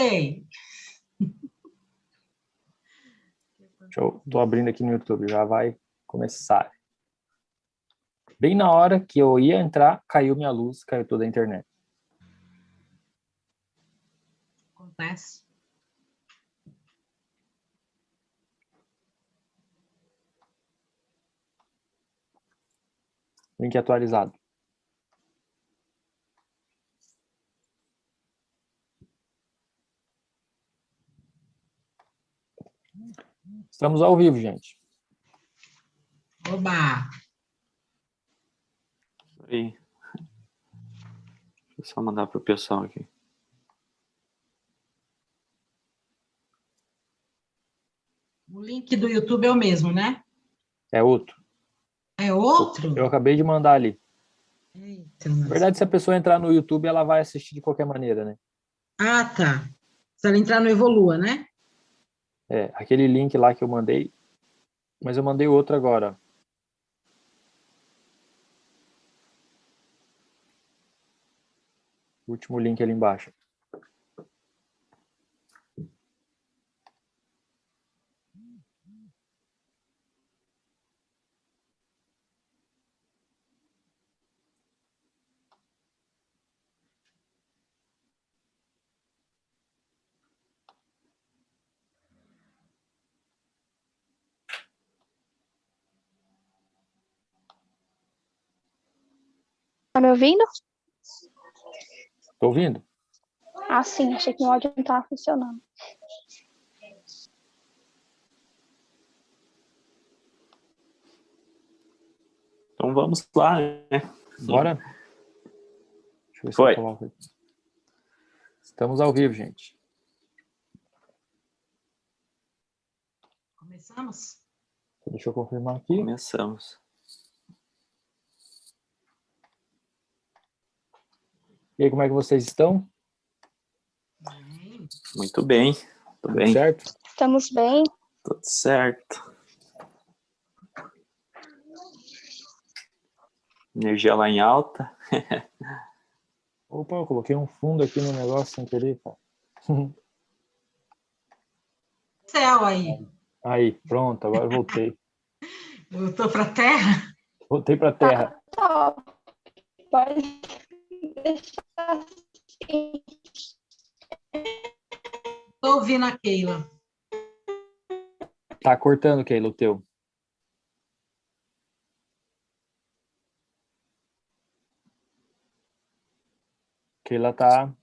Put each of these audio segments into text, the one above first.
Gostei. Tô abrindo aqui no YouTube, já vai começar. Bem na hora que eu ia entrar, caiu minha luz, caiu toda a internet. Acontece. Link atualizado. Estamos ao vivo, gente. Oba! Aí. Deixa eu só mandar para o pessoal aqui. O link do YouTube é o mesmo, né? É outro. É outro? Eu acabei de mandar ali. Eita, Na verdade, se a pessoa entrar no YouTube, ela vai assistir de qualquer maneira, né? Ah, tá. Se ela entrar no Evolua, né? É, aquele link lá que eu mandei, mas eu mandei outro agora. O último link ali embaixo. Tá me ouvindo? Tô ouvindo? Ah, sim, achei que o áudio não estava funcionando. Então vamos lá, né? Bora? Deixa eu ver se Foi. eu coloco aqui. Estamos ao vivo, gente. Começamos? Deixa eu confirmar aqui. Começamos. E aí, como é que vocês estão? Bem. Muito bem. Tudo Tudo bem. certo? Estamos bem. Tudo certo. Energia lá em alta. Opa, eu coloquei um fundo aqui no negócio sem querer, cara. Céu aí. Aí, pronto, agora eu voltei. Voltou para a Terra? Voltei pra terra. Tá top. Pode deixar assim. Estou ouvindo a Keila. Tá cortando, Keila, o teu. Keila tá...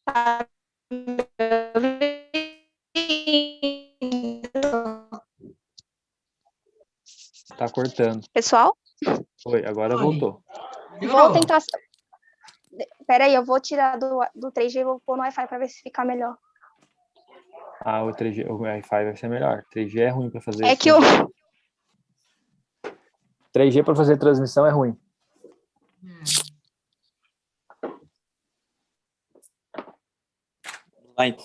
Tá me ouvindo? Tá cortando. Pessoal, Foi, agora Oi. voltou. vou tentar. Peraí, eu vou tirar do 3G e vou pôr no Wi-Fi para ver se fica melhor. Ah, o 3G, o Wi-Fi vai ser melhor. 3G é ruim pra fazer É isso, que né? eu. 3G pra fazer transmissão é ruim. Vai.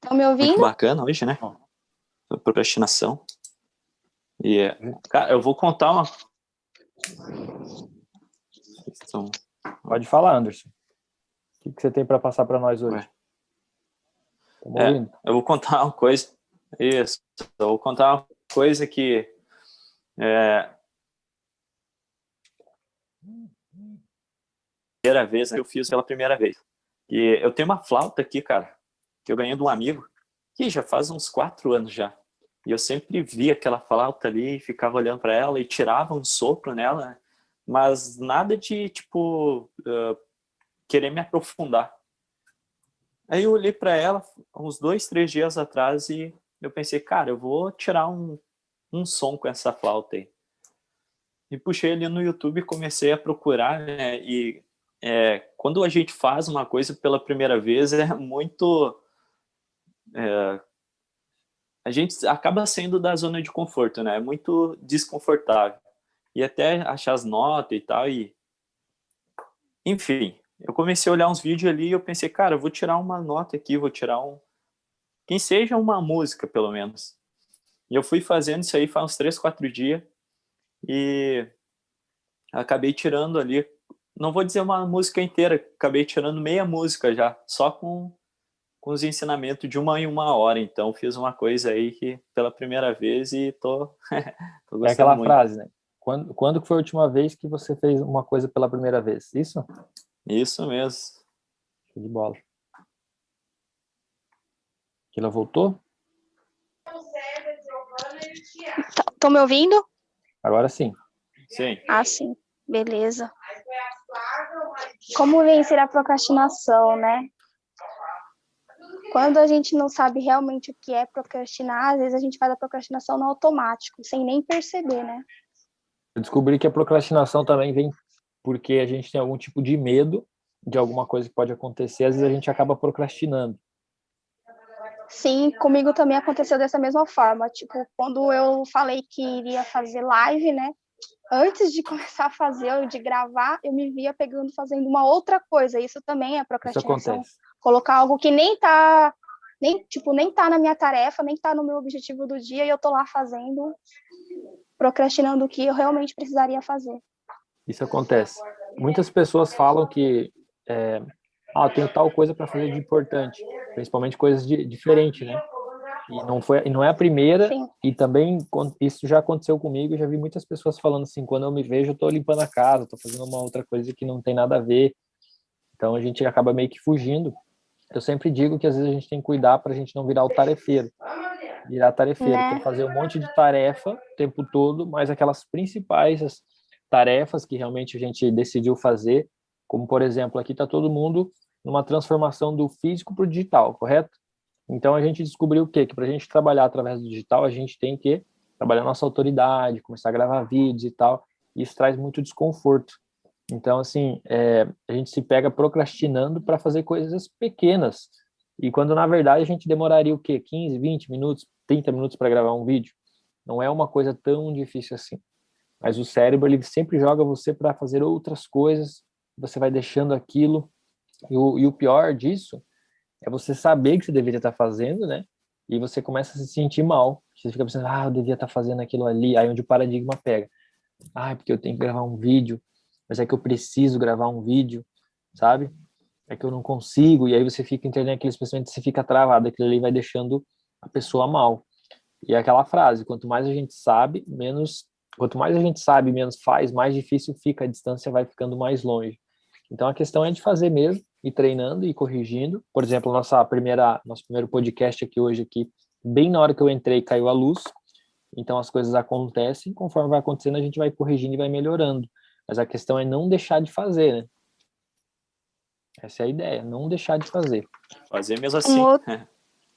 Estão me Muito ouvindo? bacana hoje, né? Procrastinação. E, cara, eu vou contar uma... Pode falar, Anderson. O que você tem para passar para nós hoje? Estamos ouvindo? Eu vou contar uma coisa. Isso. Eu vou contar uma coisa que... primeira vez, né, eu fiz pela primeira vez. E eu tenho uma flauta aqui, cara, que eu ganhei de um amigo, que já faz uns 4 anos já. E eu sempre via aquela flauta ali, ficava olhando para ela e tirava um sopro nela, né? Mas nada de, tipo, querer me aprofundar. Aí eu olhei para ela uns 2, 3 dias atrás e eu pensei, cara, eu vou tirar um som com essa flauta aí. E puxei ali no YouTube e comecei a procurar, né? E quando a gente faz uma coisa pela primeira vez, é muito... a gente acaba saindo da zona de conforto, né? É muito desconfortável. E até achar as notas e tal. Enfim, eu comecei a olhar uns vídeos ali e eu pensei, cara, eu vou tirar uma nota aqui, vou tirar quem seja uma música, pelo menos. E eu fui fazendo isso aí faz uns 3, 4 dias e acabei tirando ali, não vou dizer uma música inteira, acabei tirando meia música já, só com os ensinamentos de 1 hora. Então fiz uma coisa aí que pela primeira vez e tô gostando É aquela muito. frase, né? Quando que foi a última vez que você fez uma coisa pela primeira vez? Isso? Isso mesmo. Show de bola. Que ela voltou? Estão me ouvindo? Agora sim. Sim. Ah, sim. Beleza. Como vencer a procrastinação, né? Quando a gente não sabe realmente o que é procrastinar, às vezes a gente faz a procrastinação no automático, sem nem perceber, né? Eu descobri que a procrastinação também vem porque a gente tem algum tipo de medo de alguma coisa que pode acontecer, às vezes a gente acaba procrastinando. Sim, comigo também aconteceu dessa mesma forma. Tipo, quando eu falei que iria fazer live, né? Antes de começar a fazer, ou de gravar, eu me via pegando, fazendo uma outra coisa. Isso também é Isso procrastinação. acontece. Colocar algo que nem tá na minha tarefa, nem tá no meu objetivo do dia, e eu tô lá fazendo, procrastinando o que eu realmente precisaria fazer. Isso acontece. Muitas pessoas falam que eu tenho tal coisa para fazer de importante, principalmente coisas diferentes, né? E não é a primeira, Sim. e também isso já aconteceu comigo, eu já vi muitas pessoas falando assim, quando eu me vejo, eu tô limpando a casa, tô fazendo uma outra coisa que não tem nada a ver. Então a gente acaba meio que fugindo. Eu sempre digo que às vezes a gente tem que cuidar para a gente não virar o tarefeiro. Virar tarefeiro, Né? que é fazer um monte de tarefa o tempo todo, mas aquelas principais tarefas que realmente a gente decidiu fazer, como por exemplo, aqui está todo mundo numa transformação do físico para o digital, correto? Então a gente descobriu o quê? Que para a gente trabalhar através do digital, a gente tem que trabalhar nossa autoridade, começar a gravar vídeos e tal. Isso traz muito desconforto. Então, assim, a gente se pega procrastinando para fazer coisas pequenas. E quando, na verdade, a gente demoraria o quê? 15, 20 minutos, 30 minutos para gravar um vídeo. Não é uma coisa tão difícil assim. Mas o cérebro, ele sempre joga você para fazer outras coisas, você vai deixando aquilo. E o pior disso é você saber que você deveria estar fazendo, né? E você começa a se sentir mal. Você fica pensando, eu devia estar fazendo aquilo ali. Aí onde o paradigma pega. Porque eu tenho que gravar um vídeo, mas é que eu preciso gravar um vídeo, sabe? É que eu não consigo, e aí você fica entendendo aqueles pensamentos, você fica travado, aquilo ali vai deixando a pessoa mal. E é aquela frase, quanto mais a gente sabe, menos faz, mais difícil fica, a distância vai ficando mais longe. Então a questão é de fazer mesmo, ir treinando e corrigindo. Por exemplo, nosso primeiro podcast aqui, bem na hora que eu entrei, caiu a luz. Então as coisas acontecem, conforme vai acontecendo, a gente vai corrigindo e vai melhorando. Mas a questão é não deixar de fazer, né? Essa é a ideia, não deixar de fazer. Fazer mesmo assim.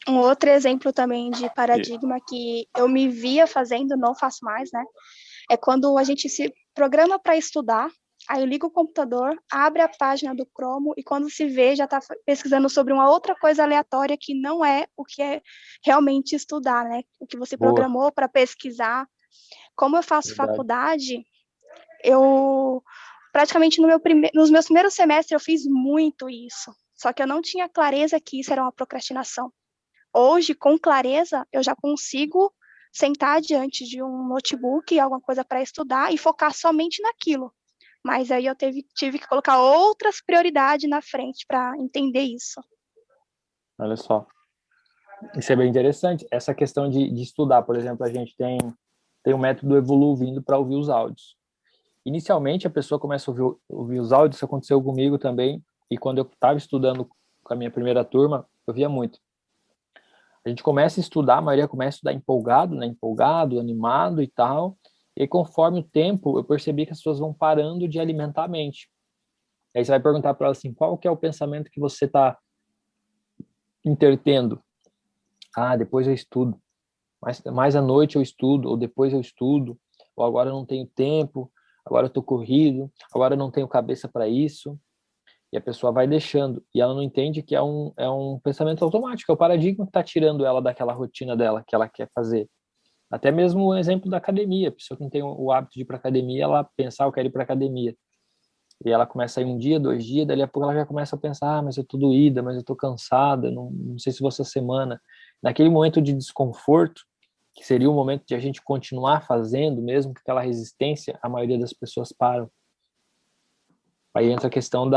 Um outro exemplo também de paradigma que eu me via fazendo, não faço mais, né? É quando a gente se programa para estudar, aí eu ligo o computador, abre a página do Chrome e quando se vê, já está pesquisando sobre uma outra coisa aleatória que não é o que é realmente estudar, né? O que você programou para pesquisar. Como eu faço faculdade, eu praticamente nos meus primeiros semestres eu fiz muito isso. Só que eu não tinha clareza que isso era uma procrastinação. Hoje, com clareza, eu já consigo sentar diante de um notebook, alguma coisa para estudar e focar somente naquilo. Mas aí eu tive que colocar outras prioridades na frente para entender isso. Olha só. Isso é bem interessante. Essa questão de estudar, por exemplo, a gente tem um método Evoluindo para ouvir os áudios. Inicialmente, a pessoa começa a ouvir os áudios, isso aconteceu comigo também, e quando eu estava estudando com a minha primeira turma, eu via muito. A gente começa a estudar, a maioria começa a estudar empolgado, né? Empolgado, animado e tal. E conforme o tempo, eu percebi que as pessoas vão parando de alimentar a mente. Aí você vai perguntar para ela assim, qual que é o pensamento que você está intertendo? Depois eu estudo. Mais à noite eu estudo, ou depois eu estudo, ou agora eu não tenho tempo, agora eu estou corrido, agora eu não tenho cabeça para isso. E a pessoa vai deixando, e ela não entende que é um pensamento automático, é o paradigma que está tirando ela daquela rotina dela, que ela quer fazer. Até mesmo o exemplo da academia, a pessoa que não tem o hábito de ir para academia, ela pensa, eu quero ir para academia. E ela começa a ir um dia, 2 dias, dali a pouco ela já começa a pensar, mas eu tô doída, mas eu tô cansada, não sei se vou essa semana. Naquele momento de desconforto, que seria o momento de a gente continuar fazendo, mesmo que aquela resistência, a maioria das pessoas param. Aí entra a questão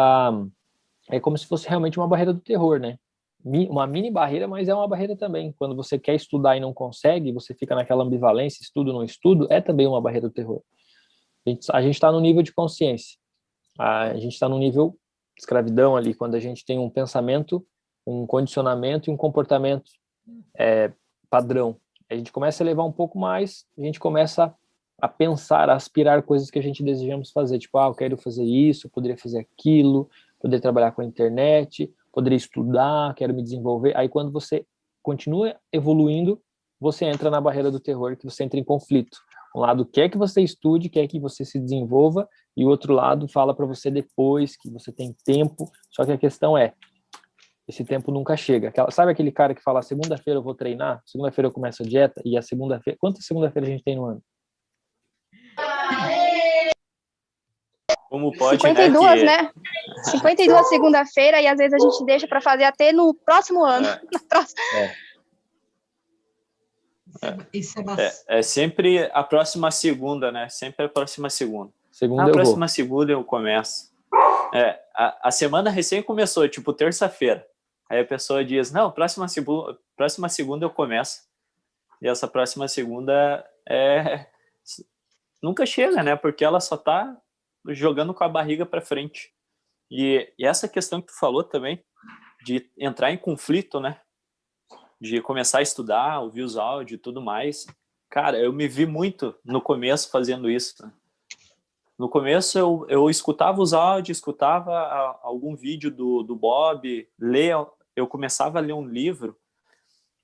é como se fosse realmente uma barreira do terror, né? Uma mini barreira, mas é uma barreira também. Quando você quer estudar e não consegue, você fica naquela ambivalência, estudo, não estudo, é também uma barreira do terror. A gente está no nível de consciência. A gente está no nível de escravidão ali, quando a gente tem um pensamento, um condicionamento e um comportamento padrão. A gente começa a levar um pouco mais, a gente começa a pensar, a aspirar coisas que a gente desejamos fazer. Tipo, eu quero fazer isso, poderia fazer aquilo, poderia trabalhar com a internet, poderia estudar, quero me desenvolver. Aí quando você continua evoluindo, você entra na barreira do terror, que você entra em conflito. Um lado quer que você estude, quer que você se desenvolva, e o outro lado fala para você depois que você tem tempo. Só que a questão esse tempo nunca chega. Sabe aquele cara que fala, segunda-feira eu vou treinar, segunda-feira eu começo a dieta, e a segunda-feira... Quantas segunda-feira a gente tem no ano? Como pode, 52, né? 52 segunda-feira, e às vezes a gente deixa para fazer até no próximo ano. É sempre a próxima segunda, né? Sempre a próxima segunda. A próxima segunda eu começo. A semana recém começou, tipo terça-feira. Aí a pessoa diz, não, próxima segunda eu começo. E essa próxima segunda nunca chega, né? Porque ela só tá jogando com a barriga para frente. E essa questão que tu falou também, de entrar em conflito, né? De começar a estudar, ouvir os áudios e tudo mais. Cara, eu me vi muito no começo fazendo isso. Né? No começo eu escutava os áudios, escutava algum vídeo do Bob, eu começava a ler um livro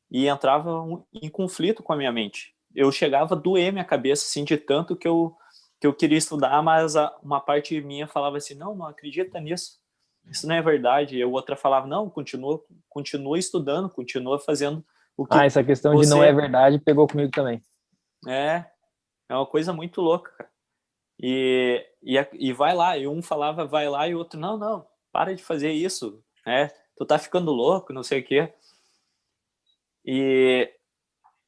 e entrava em conflito com a minha mente. Eu chegava a doer minha cabeça, assim, de tanto que eu queria estudar, mas uma parte minha falava assim, não acredita nisso, isso não é verdade. E a outra falava, não, continua estudando, continua fazendo o que essa questão de não é verdade pegou comigo também. É uma coisa muito louca, cara. E vai lá, e um falava vai lá e o outro, não, para de fazer isso, né? Tu tá ficando louco, não sei o quê. E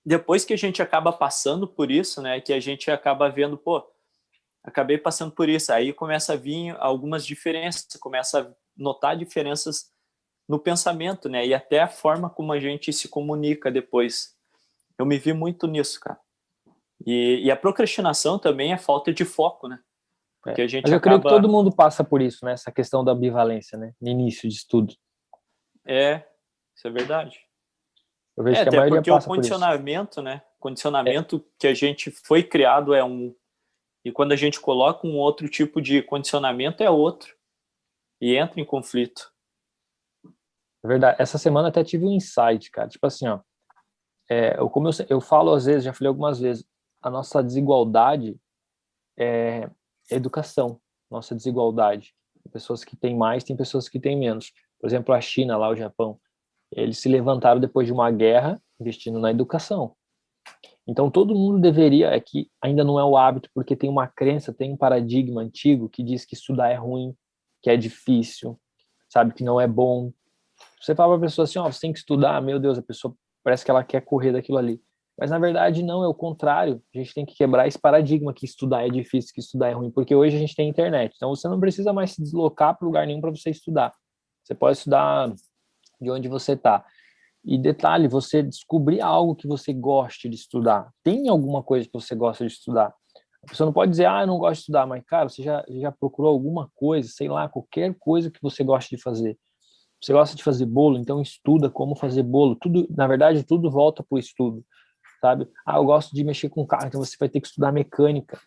depois que a gente acaba passando por isso, né, que a gente acaba vendo, acabei passando por isso, aí começa a vir algumas diferenças, começa a notar diferenças no pensamento, né, e até a forma como a gente se comunica depois. Eu me vi muito nisso, cara. E a procrastinação também é falta de foco, né? Porque a gente Mas eu creio que todo mundo passa por isso, né? Essa questão da ambivalência, né? No início de estudo. Isso é verdade. Eu vejo que a maioria porque passa o condicionamento, né? Condicionamento que a gente foi criado é um. E quando a gente coloca um outro tipo de condicionamento é outro. E entra em conflito. É verdade. Essa semana até tive um insight, cara. Tipo assim, ó. Como eu falo às vezes, já falei algumas vezes, a nossa desigualdade é educação. Nossa desigualdade. Tem pessoas que têm mais, tem pessoas que têm menos. Por exemplo, a China, lá o Japão. Eles se levantaram depois de uma guerra investindo na educação. Então, todo mundo deveria, que ainda não é o hábito, porque tem uma crença, tem um paradigma antigo que diz que estudar é ruim, que é difícil, sabe, que não é bom. Você fala para a pessoa assim, você tem que estudar, meu Deus, a pessoa parece que ela quer correr daquilo ali. Mas, na verdade, não, é o contrário. A gente tem que quebrar esse paradigma que estudar é difícil, que estudar é ruim, porque hoje a gente tem internet. Então, você não precisa mais se deslocar para lugar nenhum para você estudar. Você pode estudar de onde você está. E detalhe, você descobrir algo que você goste de estudar. Tem alguma coisa que você gosta de estudar? A pessoa não pode dizer, eu não gosto de estudar, mas, cara, você já procurou alguma coisa, sei lá, qualquer coisa que você goste de fazer. Você gosta de fazer bolo, então estuda como fazer bolo. Tudo, na verdade, tudo volta para o estudo, sabe? Eu gosto de mexer com carro, então você vai ter que estudar mecânica.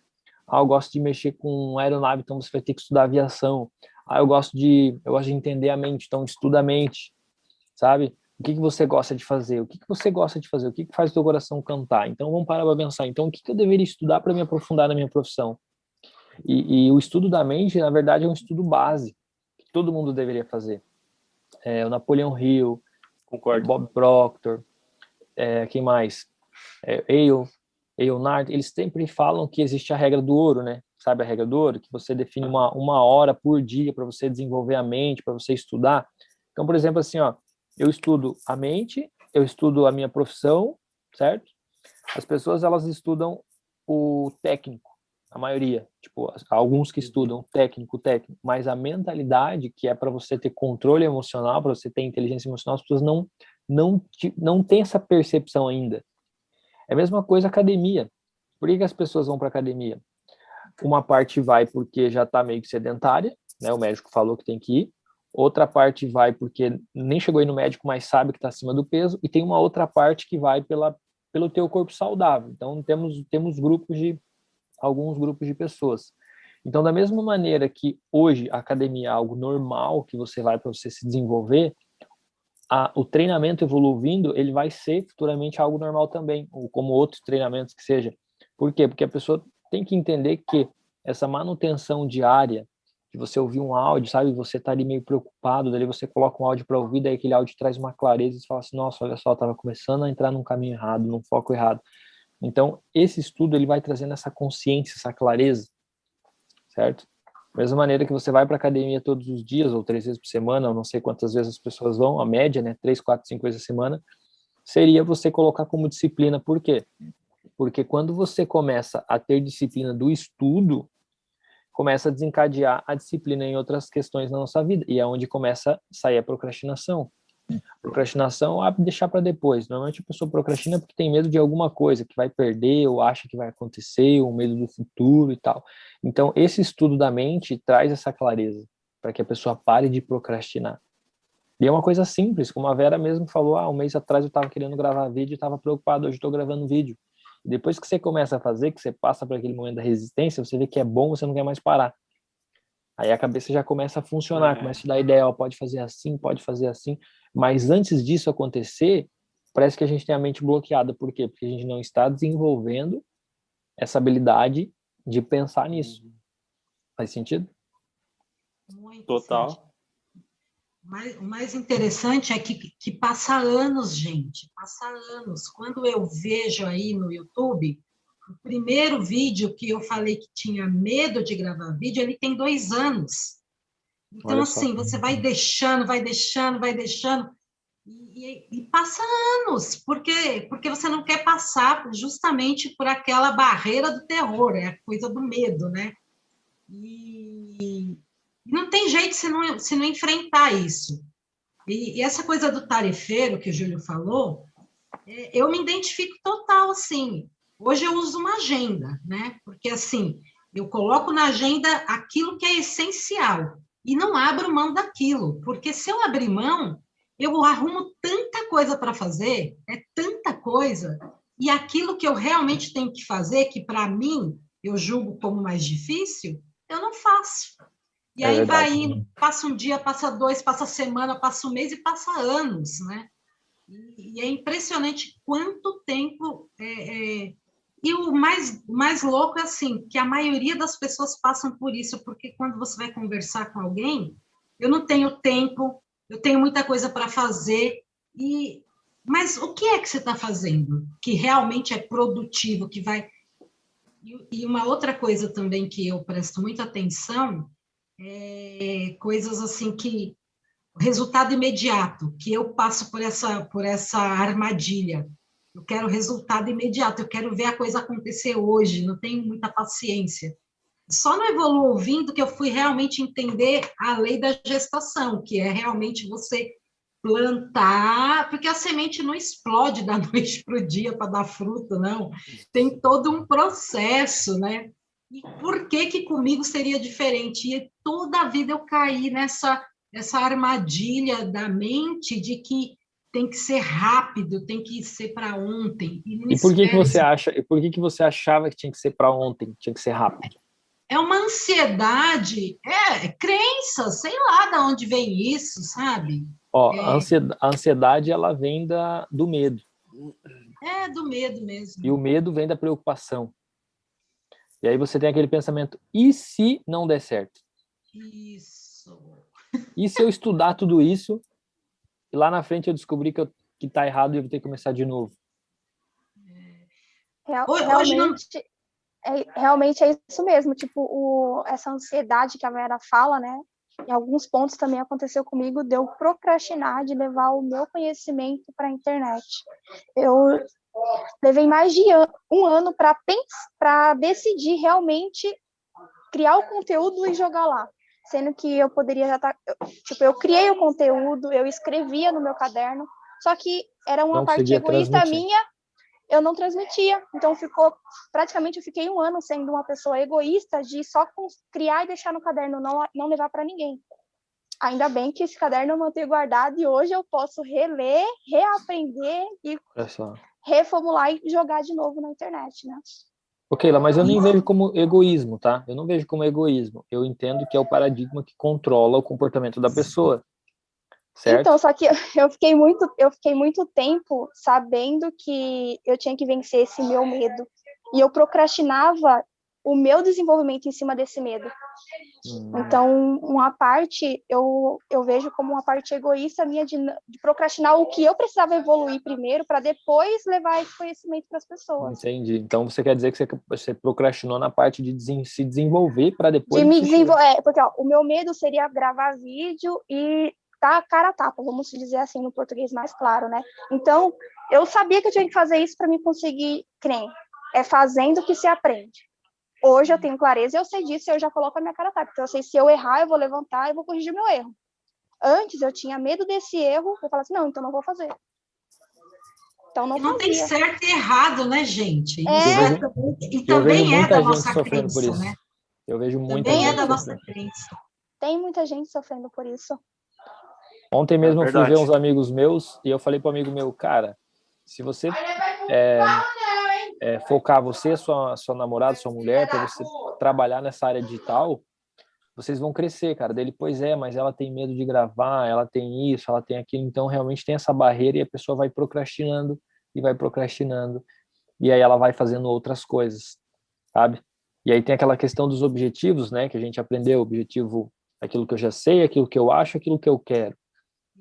Eu gosto de mexer com aeronave, então você vai ter que estudar aviação. Eu gosto de entender a mente, então estuda a mente, sabe? O que você gosta de fazer? O que você gosta de fazer? O que faz o teu coração cantar? Então, vamos parar para pensar. Então, o que eu deveria estudar para me aprofundar na minha profissão? E o estudo da mente, na verdade, é um estudo base que todo mundo deveria fazer. O Napoleon Hill, concordo. Bob Proctor, quem mais? Leonardo, eles sempre falam que existe a regra do ouro, né? Sabe a regra do ouro? Que você define uma hora por dia para você desenvolver a mente, para você estudar. Então, por exemplo, assim, eu estudo a mente, eu estudo a minha profissão, certo? As pessoas, elas estudam o técnico, a maioria, tipo, alguns que estudam técnico, mas a mentalidade, que é para você ter controle emocional, para você ter inteligência emocional, as pessoas não têm essa percepção ainda. É a mesma coisa academia. Por que as pessoas vão para academia? Uma parte vai porque já está meio que sedentária, né? O médico falou que tem que ir. Outra parte vai porque nem chegou aí no médico, mas sabe que está acima do peso. E tem uma outra parte que vai pelo teu corpo saudável. Então, temos alguns grupos de pessoas. Então, da mesma maneira que hoje a academia é algo normal, que você vai para você se desenvolver, o treinamento evoluindo, ele vai ser futuramente algo normal também, ou como outros treinamentos que seja. Por quê? Porque a pessoa tem que entender que essa manutenção diária, de você ouvir um áudio, sabe, você tá ali meio preocupado, daí você coloca um áudio para ouvir, daí aquele áudio traz uma clareza e você fala assim, nossa, olha só, tava começando a entrar num caminho errado, num foco errado. Então, esse estudo, ele vai trazendo essa consciência, essa clareza, certo? Da mesma maneira que você vai para academia todos os dias, ou 3 vezes por semana, ou não sei quantas vezes as pessoas vão, a média, né, 3, 4, 5 vezes a semana, seria você colocar como disciplina. Por quê? Porque quando você começa a ter disciplina do estudo, começa a desencadear a disciplina em outras questões na nossa vida, e é onde começa a sair a procrastinação. Procrastinação é deixar para depois. Normalmente a pessoa procrastina porque tem medo de alguma coisa que vai perder, ou acha que vai acontecer, ou medo do futuro e tal. Então, esse estudo da mente traz essa clareza para que a pessoa pare de procrastinar. E é uma coisa simples, como a Vera mesmo falou, um mês atrás eu estava querendo gravar vídeo e estava preocupado, hoje estou gravando vídeo. E depois que você começa a fazer, que você passa por aquele momento da resistência, você vê que é bom, você não quer mais parar. Aí a cabeça já começa a funcionar, começa a te dar ideia, ó, pode fazer assim, pode fazer assim. Mas antes disso acontecer, parece que a gente tem a mente bloqueada. Por quê? Porque a gente não está desenvolvendo essa habilidade de pensar nisso. Faz sentido? Muito Total. sentido. O mais interessante é que passa anos, gente, passa anos. Quando eu vejo aí no YouTube, o primeiro vídeo que eu falei que tinha medo de gravar vídeo, ele tem 2 anos. Então, Olha só. assim, você vai deixando, e passa anos, porque você não quer passar justamente por aquela barreira do terror, é a coisa do medo, né? E não tem jeito se não enfrentar isso. E essa coisa do tarefeiro que o Júlio falou, eu me identifico total, assim. Hoje eu uso uma agenda, né? Porque, assim, eu coloco na agenda aquilo que é essencial e não abro mão daquilo, porque se eu abrir mão, eu arrumo tanta coisa para fazer, é tanta coisa, e aquilo que eu realmente tenho que fazer, que para mim eu julgo como mais difícil, eu não faço. E aí vai indo, passa um dia, passa 2, passa semana, passa um mês e passa anos, né? E é impressionante quanto tempo... E o mais louco é assim, que a maioria das pessoas passam por isso, porque quando você vai conversar com alguém, eu não tenho tempo, eu tenho muita coisa para fazer, mas o que é que você está fazendo que realmente é produtivo, que vai... E uma outra coisa também que eu presto muita atenção coisas assim que resultado imediato, que eu passo por essa armadilha. Eu quero resultado imediato, eu quero ver a coisa acontecer hoje, não tenho muita paciência. Só no Evoluo Ouvindo que eu fui realmente entender a lei da gestação, que é realmente você plantar, porque a semente não explode da noite para o dia para dar fruto, não. Tem todo um processo, né? E por que comigo seria diferente? E toda a vida eu caí essa armadilha da mente de que tem que ser rápido, tem que ser para ontem. E por que você acha? E por que você achava que tinha que ser para ontem, tinha que ser rápido? É uma ansiedade, crença, sei lá de onde vem isso, sabe? Ó, a ansiedade ela vem do medo. É do medo mesmo. E o medo vem da preocupação. E aí você tem aquele pensamento, e se não der certo? Isso. E se eu estudar tudo isso, e lá na frente eu descobri que tá errado e eu vou ter que começar de novo? Realmente é isso mesmo, tipo, essa ansiedade que a Vera fala, né? Em alguns pontos também aconteceu comigo de eu procrastinar de levar o meu conhecimento para a internet. Eu levei mais de um ano para decidir realmente criar o conteúdo e jogar lá. Sendo que eu poderia já estar... Tipo, eu criei o conteúdo, eu escrevia no meu caderno, só que era uma parte egoísta minha, eu não transmitia. Então, praticamente eu fiquei um ano sendo uma pessoa egoísta de só criar e deixar no caderno, não levar para ninguém. Ainda bem que esse caderno eu mantenho guardado e hoje eu posso reler, reaprender e reformular e jogar de novo na internet, né? Ok, mas eu nem vejo como egoísmo, tá? Eu não vejo como egoísmo. Eu entendo que é o paradigma que controla o comportamento da pessoa, certo? Então, só que eu fiquei muito tempo sabendo que eu tinha que vencer esse meu medo. E eu procrastinava o meu desenvolvimento em cima desse medo. Então, uma parte, eu vejo como uma parte egoísta minha de procrastinar o que eu precisava evoluir primeiro para depois levar esse conhecimento para as pessoas. Entendi. Então, você quer dizer que você procrastinou na parte de se desenvolver para depois... De me desenvolver, porque ó, o meu medo seria gravar vídeo e tá cara a tapa, vamos dizer assim, no português mais claro, né? Então, eu sabia que eu tinha que fazer isso para me conseguir crer. É fazendo que se aprende. Hoje eu tenho clareza, eu sei disso, eu já coloco a minha cara a tapa. Então, eu sei se eu errar, eu vou levantar e vou corrigir meu erro. Antes, eu tinha medo desse erro, eu falava assim, não, então não vou fazer. Então, não tem certo e errado, né, gente? E também é da nossa crença, né? Eu vejo muita gente sofrendo. Também é da nossa crença. Tem muita gente sofrendo por isso. Ontem mesmo eu fui ver uns amigos meus e eu falei para um amigo meu, cara, se você focar você, sua namorada, sua mulher, para você trabalhar nessa área digital, vocês vão crescer, cara. Dele, pois é, mas ela tem medo de gravar, ela tem isso, ela tem aquilo, então realmente tem essa barreira e a pessoa vai procrastinando e vai procrastinando e aí ela vai fazendo outras coisas, sabe? E aí tem aquela questão dos objetivos, né, que a gente aprendeu, objetivo, aquilo que eu já sei, aquilo que eu acho, aquilo que eu quero.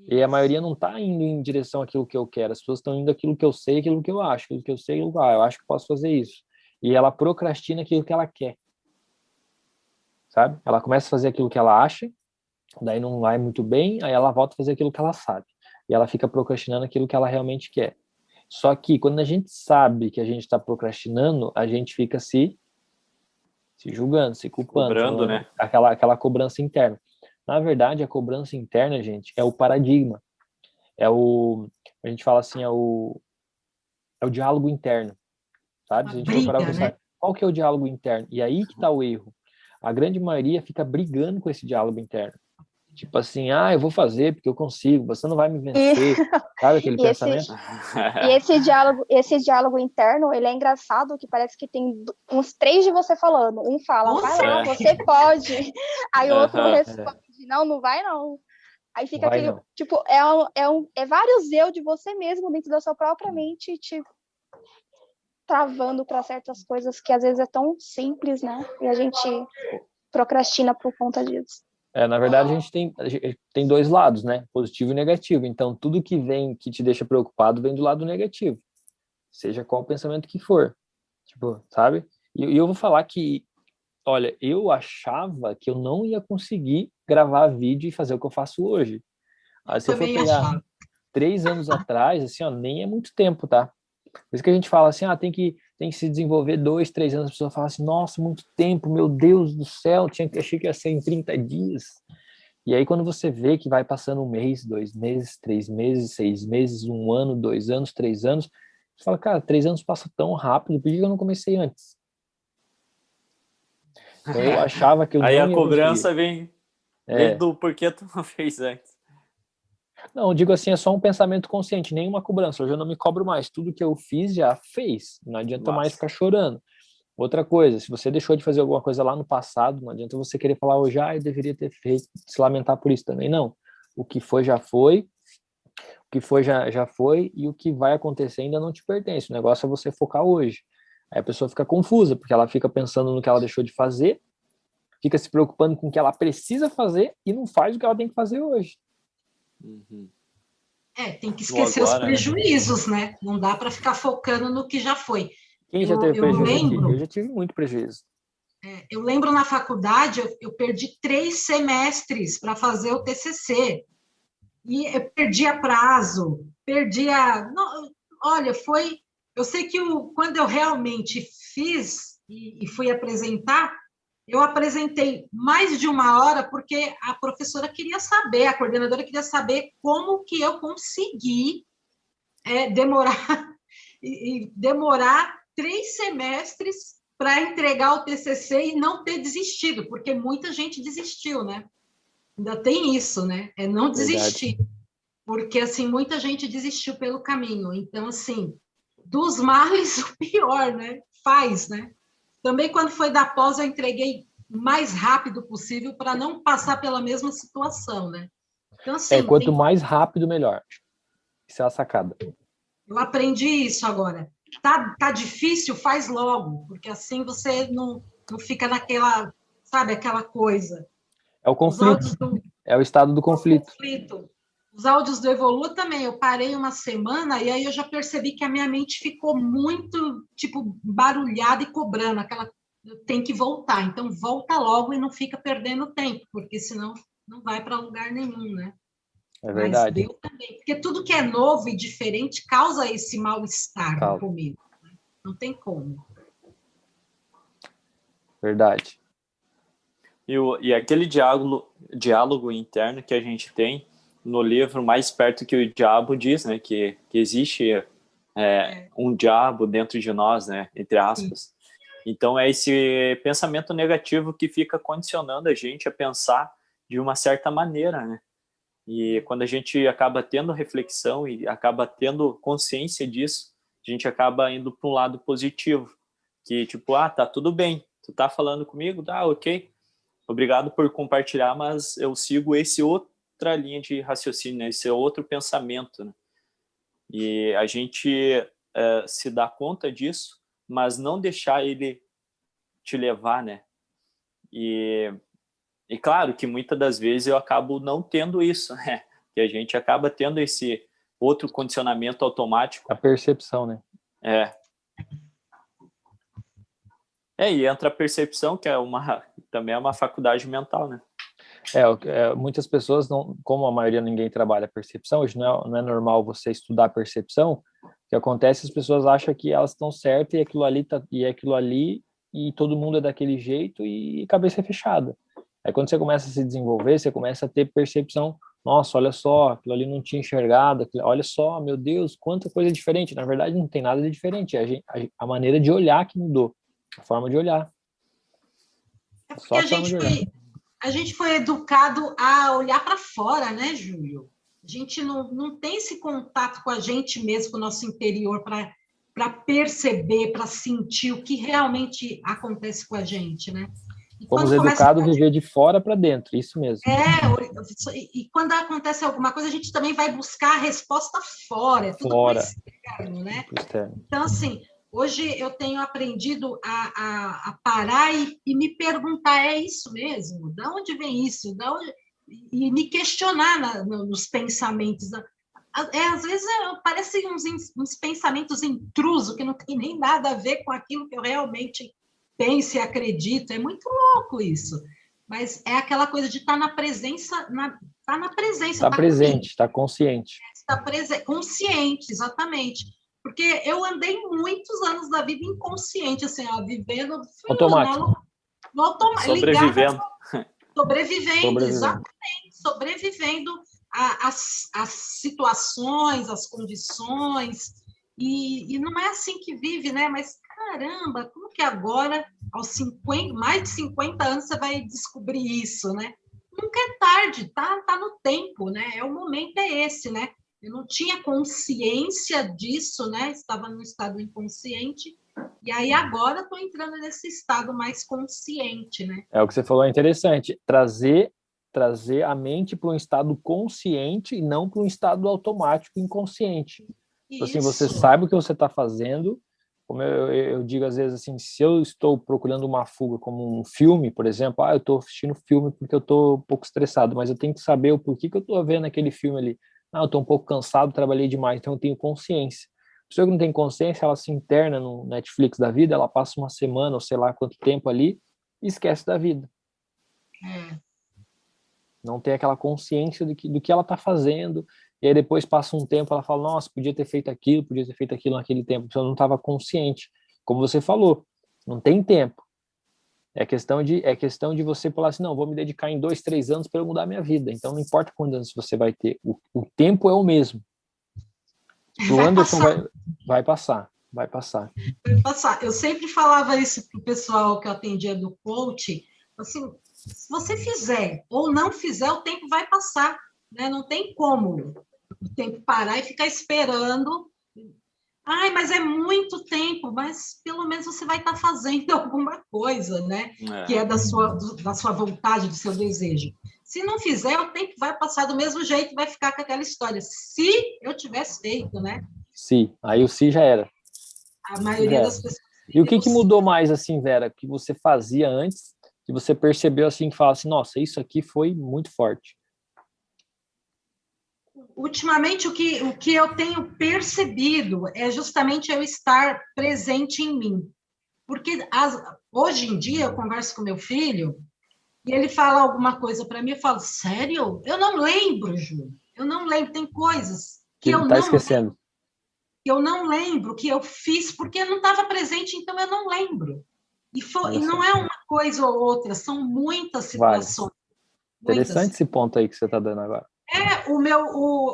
E a maioria não está indo em direção àquilo que eu quero, as pessoas estão indo àquilo que eu sei, aquilo que eu acho, aquilo que eu sei, eu acho que posso fazer isso. E ela procrastina aquilo que ela quer, sabe? Ela começa a fazer aquilo que ela acha, daí não vai muito bem, aí ela volta a fazer aquilo que ela sabe. E ela fica procrastinando aquilo que ela realmente quer. Só que quando a gente sabe que a gente está procrastinando, a gente fica se julgando, se culpando. Cobrando, né? Aquela cobrança interna. Na verdade, a cobrança interna, gente, é o paradigma. A gente fala assim, é o diálogo interno, sabe? Se a gente for parar pra pensar, qual que é o diálogo interno? E aí que está o erro. A grande maioria fica brigando com esse diálogo interno. Tipo assim, eu vou fazer porque eu consigo, você não vai me vencer, sabe aquele pensamento? E esse diálogo interno, ele é engraçado, que parece que tem uns 3 de você falando. Um fala, vai lá, você pode. Aí o outro responde, não vai não. Aí fica aquele, tipo, é vários eu de você mesmo dentro da sua própria mente, te travando para certas coisas que às vezes é tão simples, né? E a gente procrastina por conta disso. Na verdade, a gente tem dois lados, né? Positivo e negativo. Então, tudo que vem, que te deixa preocupado, vem do lado negativo. Seja qual o pensamento que for. Tipo, sabe? E eu vou falar que, olha, eu achava que eu não ia conseguir gravar vídeo e fazer o que eu faço hoje. Se eu for pegar 3 anos atrás, assim, ó, nem é muito tempo, tá? Por isso que a gente fala assim, tem que se desenvolver 2, 3 anos, a pessoa fala assim, nossa, muito tempo, meu Deus do céu, achei que ia ser em 30 dias. E aí quando você vê que vai passando 1 mês, 2 meses, 3 meses, 6 meses, 1 ano, 2 anos, 3 anos, você fala, cara, 3 anos passa tão rápido, por que eu não comecei antes? Então eu achava que eu não ia conseguir. Aí a cobrança vem do porquê tu não fez antes. Não, eu digo assim, é só um pensamento consciente, nenhuma cobrança. Hoje eu não me cobro mais. Tudo que eu fiz já fez. Não adianta mais ficar chorando. Outra coisa, se você deixou de fazer alguma coisa lá no passado, não adianta você querer falar hoje, eu deveria ter feito, se lamentar por isso também. Não. O que foi, já foi. O que foi, já foi. E o que vai acontecer ainda não te pertence. O negócio é você focar hoje. Aí a pessoa fica confusa, porque ela fica pensando no que ela deixou de fazer, fica se preocupando com o que ela precisa fazer e não faz o que ela tem que fazer hoje. Uhum. Tem que esquecer os prejuízos, né? Não dá para ficar focando no que já foi. Quem já teve prejuízo aqui? Eu já tive muito prejuízo. Eu lembro na faculdade, eu perdi 3 semestres para fazer o TCC. E eu perdia prazo, perdia... Não, olha, foi... Eu sei que quando eu realmente fiz e fui apresentar, eu apresentei mais de 1 hora, porque a professora queria saber, a coordenadora queria saber como que eu consegui demorar, e demorar 3 semestres para entregar o TCC e não ter desistido, porque muita gente desistiu, né? Ainda tem isso, né? É não desistir. Verdade. Porque, assim, muita gente desistiu pelo caminho. Então, assim, dos males, o pior, né? Faz, né? Também, quando foi da pós, eu entreguei o mais rápido possível para não passar pela mesma situação, né? Então, assim, Quanto mais rápido, melhor. Isso é a sacada. eu aprendi isso agora. Tá difícil, faz logo, porque assim você não fica naquela, sabe, aquela coisa. É o conflito. É o estado do conflito. Os áudios do Evolu também, eu parei 1 semana e aí eu já percebi que a minha mente ficou muito, tipo, barulhada e cobrando, tem que voltar. Então, volta logo e não fica perdendo tempo, porque senão não vai para lugar nenhum, né? É verdade. Mas deu também, porque tudo que é novo e diferente causa esse mal-estar comigo. Né? Não tem como. Verdade. E aquele diálogo interno que a gente tem no livro Mais Perto que o Diabo diz, né, que existe um diabo dentro de nós, né, entre aspas. Sim. Então é esse pensamento negativo que fica condicionando a gente a pensar de uma certa maneira, né? E quando a gente acaba tendo reflexão e acaba tendo consciência disso, a gente acaba indo para um lado positivo, que tipo, tá tudo bem, tu tá falando comigo, ok, obrigado por compartilhar, mas eu sigo esse outra linha de raciocínio, né? Esse outro pensamento, né? E a gente se dá conta disso, mas não deixar ele te levar, né? E claro que muitas das vezes eu acabo não tendo isso, né? Que a gente acaba tendo esse outro condicionamento automático. A percepção, né? E entra a percepção, que também é uma faculdade mental, né? Muitas pessoas, não, como a maioria ninguém trabalha a percepção, hoje não é normal você estudar a percepção. O que acontece, as pessoas acham que elas estão certas e aquilo ali, e todo mundo é daquele jeito e cabeça fechada. Aí quando você começa a se desenvolver, você começa a ter percepção, nossa, olha só, aquilo ali não tinha enxergado, olha só, meu Deus, quanta coisa diferente. Na verdade, não tem nada de diferente, é a maneira de olhar que mudou, a forma de olhar. Porque a gente foi educado a olhar para fora, né, Júlio? A gente não tem esse contato com a gente mesmo, com o nosso interior, para perceber, para sentir o que realmente acontece com a gente, né? Fomos educados a viver de fora para dentro, isso mesmo. E quando acontece alguma coisa, a gente também vai buscar a resposta fora, tudo fora. Externo, né? Então, assim, hoje eu tenho aprendido a parar e me perguntar, é isso mesmo? De onde vem isso? E me questionar nos pensamentos. Às vezes parecem uns pensamentos intrusos que não tem nem nada a ver com aquilo que eu realmente penso e acredito. É muito louco isso. Mas é aquela coisa de estar na presença, tá na presença. Está presente, está consciente. Está consciente, exatamente. Porque eu andei muitos anos da vida inconsciente, assim, vivendo... Automático. No automático. Sobrevivendo, exatamente. Sobrevivendo às situações, às condições. E não é assim que vive, né? Mas, caramba, como que agora, mais de 50 anos, você vai descobrir isso, né? Nunca é tarde, tá no tempo, né? O momento é esse, né? Eu não tinha consciência disso, né? Estava no estado inconsciente, e aí agora estou entrando nesse estado mais consciente, né? O que você falou é interessante, trazer a mente para um estado consciente e não para um estado automático inconsciente. Então, assim, você sabe o que você está fazendo, como eu digo às vezes assim, se eu estou procurando uma fuga como um filme, por exemplo, eu estou assistindo filme porque eu estou um pouco estressado, mas eu tenho que saber o porquê que eu estou vendo aquele filme ali. Eu estou um pouco cansado, trabalhei demais, então eu tenho consciência. A pessoa que não tem consciência, ela se interna no Netflix da vida, ela passa uma semana ou sei lá quanto tempo ali, e esquece da vida. Não tem aquela consciência do que ela está fazendo, e aí depois passa um tempo, ela fala, nossa, podia ter feito aquilo naquele tempo, a pessoa não estava consciente. Como você falou, não tem tempo. É questão de você falar assim, não, vou me dedicar em 2, 3 anos para eu mudar a minha vida. Então não importa quantos anos você vai ter, o tempo é o mesmo. O Anderson vai passar. Vai passar. Eu sempre falava isso para o pessoal que eu atendia do coach, assim, se você fizer ou não fizer, o tempo vai passar, né? Não tem como o tempo parar e ficar esperando. Ai, mas é muito tempo, mas pelo menos você vai estar fazendo alguma coisa, né? Que é da sua vontade, do seu desejo. Se não fizer, o tempo vai passar do mesmo jeito, vai ficar com aquela história. Se eu tivesse feito, né? Se, aí o se já era. A maioria das pessoas... E o que mudou mais, assim, Vera, que você fazia antes, que você percebeu, assim, que fala assim, nossa, isso aqui foi muito forte? Ultimamente, o que eu tenho percebido é justamente eu estar presente em mim. Porque hoje em dia eu converso com meu filho e ele fala alguma coisa para mim, eu falo, sério? Eu não lembro, Ju. Eu não lembro. Tem coisas que eu tá esquecendo. Que eu não lembro, que eu fiz porque eu não estava presente, então eu não lembro. E não é uma coisa ou outra, são muitas situações. Interessante esse ponto aí que você está dando agora.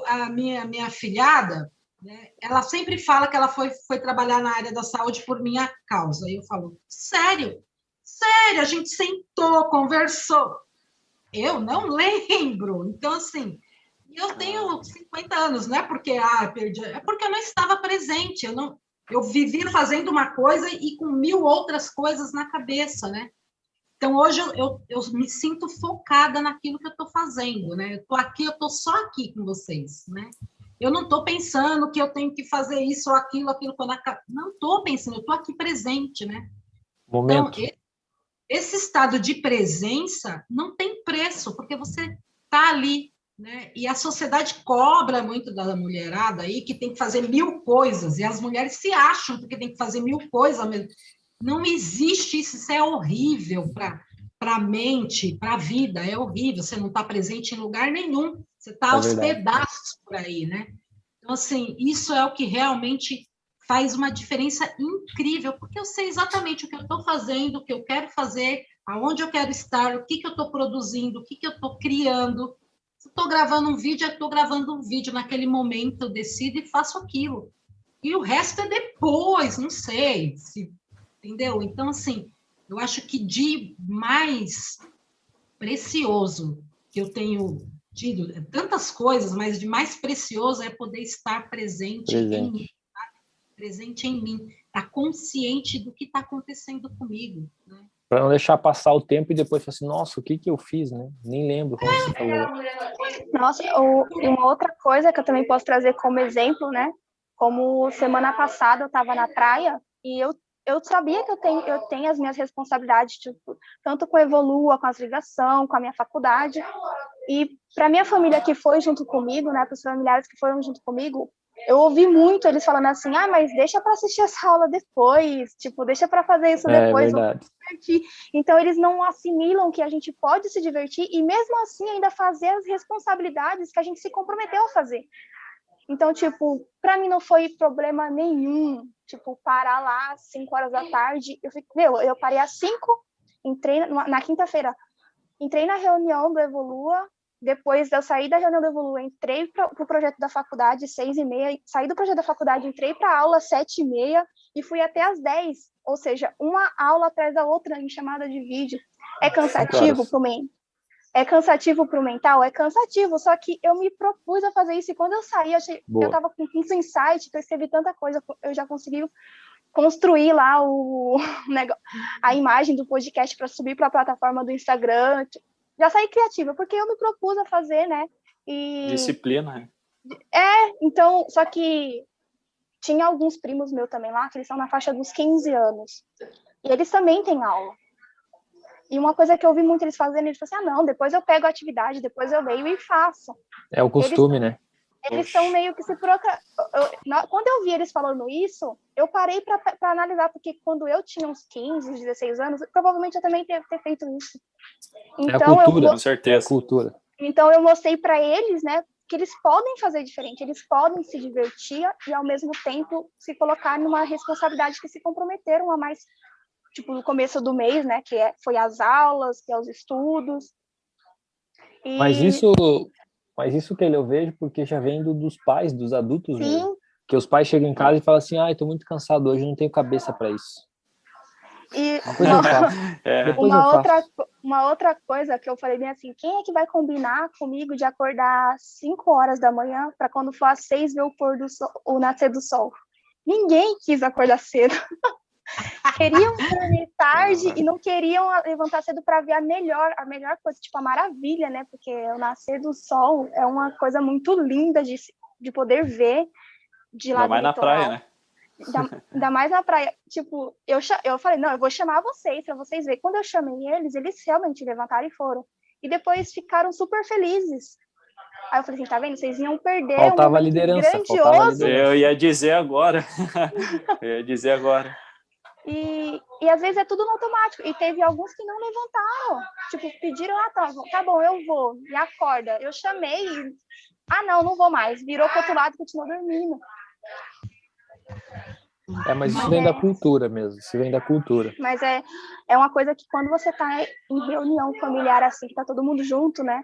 A minha afilhada, né, ela sempre fala que ela foi trabalhar na área da saúde por minha causa. E eu falo, sério, a gente sentou, conversou. Eu não lembro. Então, assim, eu tenho 50 anos, não é porque perdi, é porque eu não estava presente. Eu vivia fazendo uma coisa e com 1000 outras coisas na cabeça, né? Então, hoje eu me sinto focada naquilo que eu estou fazendo, né? Eu estou aqui, eu estou só aqui com vocês, né? Eu não estou pensando que eu tenho que fazer isso ou aquilo quando acaba. Não estou pensando, eu estou aqui presente, né? Momento. Então, esse estado de presença não tem preço, porque você está ali, né? E a sociedade cobra muito da mulherada aí, que tem que fazer 1000 coisas, e as mulheres se acham porque tem que fazer 1000 coisas mesmo. Não existe isso, isso é horrível para a mente, para a vida, é horrível, você não está presente em lugar nenhum, você está aos pedaços por aí, né? Então, assim, isso é o que realmente faz uma diferença incrível, porque eu sei exatamente o que eu estou fazendo, o que eu quero fazer, aonde eu quero estar, o que eu estou produzindo, o que eu estou criando. Se eu estou gravando um vídeo, eu estou gravando um vídeo naquele momento, eu decido e faço aquilo. E o resto é depois, não sei se... Entendeu? Então, assim, eu acho que de mais precioso que eu tenho tido, tantas coisas, mas de mais precioso é poder estar presente em mim, tá? Presente em mim, estar consciente do que está acontecendo comigo, né? Para não deixar passar o tempo e depois falar assim, nossa, o que eu fiz, né? Nem lembro como você falou. Nossa, uma outra coisa que eu também posso trazer como exemplo, né? Como semana passada eu estava na praia e eu sabia que eu tenho as minhas responsabilidades, tipo, tanto com a Evolua, com as ligações, com a minha faculdade. E para minha família que foi junto comigo, né, para os familiares que foram junto comigo, eu ouvi muito eles falando assim, mas deixa para assistir essa aula depois, tipo, deixa para fazer isso depois, verdade. Vamos se divertir. Então eles não assimilam que a gente pode se divertir e mesmo assim ainda fazer as responsabilidades que a gente se comprometeu a fazer. Então, tipo, para mim não foi problema nenhum, tipo, parar lá às 5 horas da tarde. Eu parei às 5, entrei na quinta-feira, entrei na reunião do Evolua, depois eu saí da reunião do Evolua, entrei para o projeto da faculdade, 6h30, saí do projeto da faculdade, entrei para a aula 7h30 e fui até às 10, ou seja, uma aula atrás da outra em chamada de vídeo. É cansativo para mim. É cansativo para o mental? É cansativo, só que eu me propus a fazer isso e quando eu saí, eu estava com tanto insight, percebi tanta coisa, eu já consegui construir lá a imagem do podcast para subir para a plataforma do Instagram, já saí criativa, porque eu me propus a fazer, né? Disciplina, né? Então, só que tinha alguns primos meus também lá, que eles são na faixa dos 15 anos, e eles também têm aula. E uma coisa que eu ouvi muito eles fazendo, eles falaram assim, não, depois eu pego a atividade, depois eu leio e faço. É o costume, né? Eles estão meio que se quando eu vi eles falando isso, eu parei para analisar, porque quando eu tinha uns 15, 16 anos, provavelmente eu também devo ter feito isso. Então, com certeza. É a cultura. Então eu mostrei para eles, né, que eles podem fazer diferente, eles podem se divertir e ao mesmo tempo se colocar numa responsabilidade que se comprometeram a mais, tipo, no começo do mês, né, foi as aulas, que é os estudos. Mas isso que eu vejo porque já vem dos pais, dos adultos Sim. mesmo. Que os pais chegam em casa e falam assim, tô muito cansado hoje, não tenho cabeça para isso. E Depois eu faço. uma outra coisa que eu falei bem assim, quem é que vai combinar comigo de acordar às 5 horas da manhã para quando for às 6 ver o nascer do sol? Ninguém quis acordar cedo. Queriam dormir tarde e não queriam levantar cedo para ver a melhor coisa, tipo a maravilha, né? Porque o nascer do sol é uma coisa muito linda de poder ver de lá do mais na litoral. praia, né? Ainda mais na praia. Tipo, eu falei, não, eu vou chamar vocês para vocês verem. Quando eu chamei eles realmente levantaram e foram. E depois ficaram super felizes. Aí eu falei assim, tá vendo? Vocês iam perder Faltava um momento grandioso. Eu ia dizer agora. E às vezes é tudo no automático. E teve alguns que não levantaram. Tipo, pediram, tá bom, eu vou. E acorda. Eu chamei e... não vou mais. Virou pro outro lado e continuou dormindo. Mas isso vem da cultura mesmo. Isso vem da cultura. Mas é uma coisa que quando você tá em reunião familiar assim, que tá todo mundo junto, né?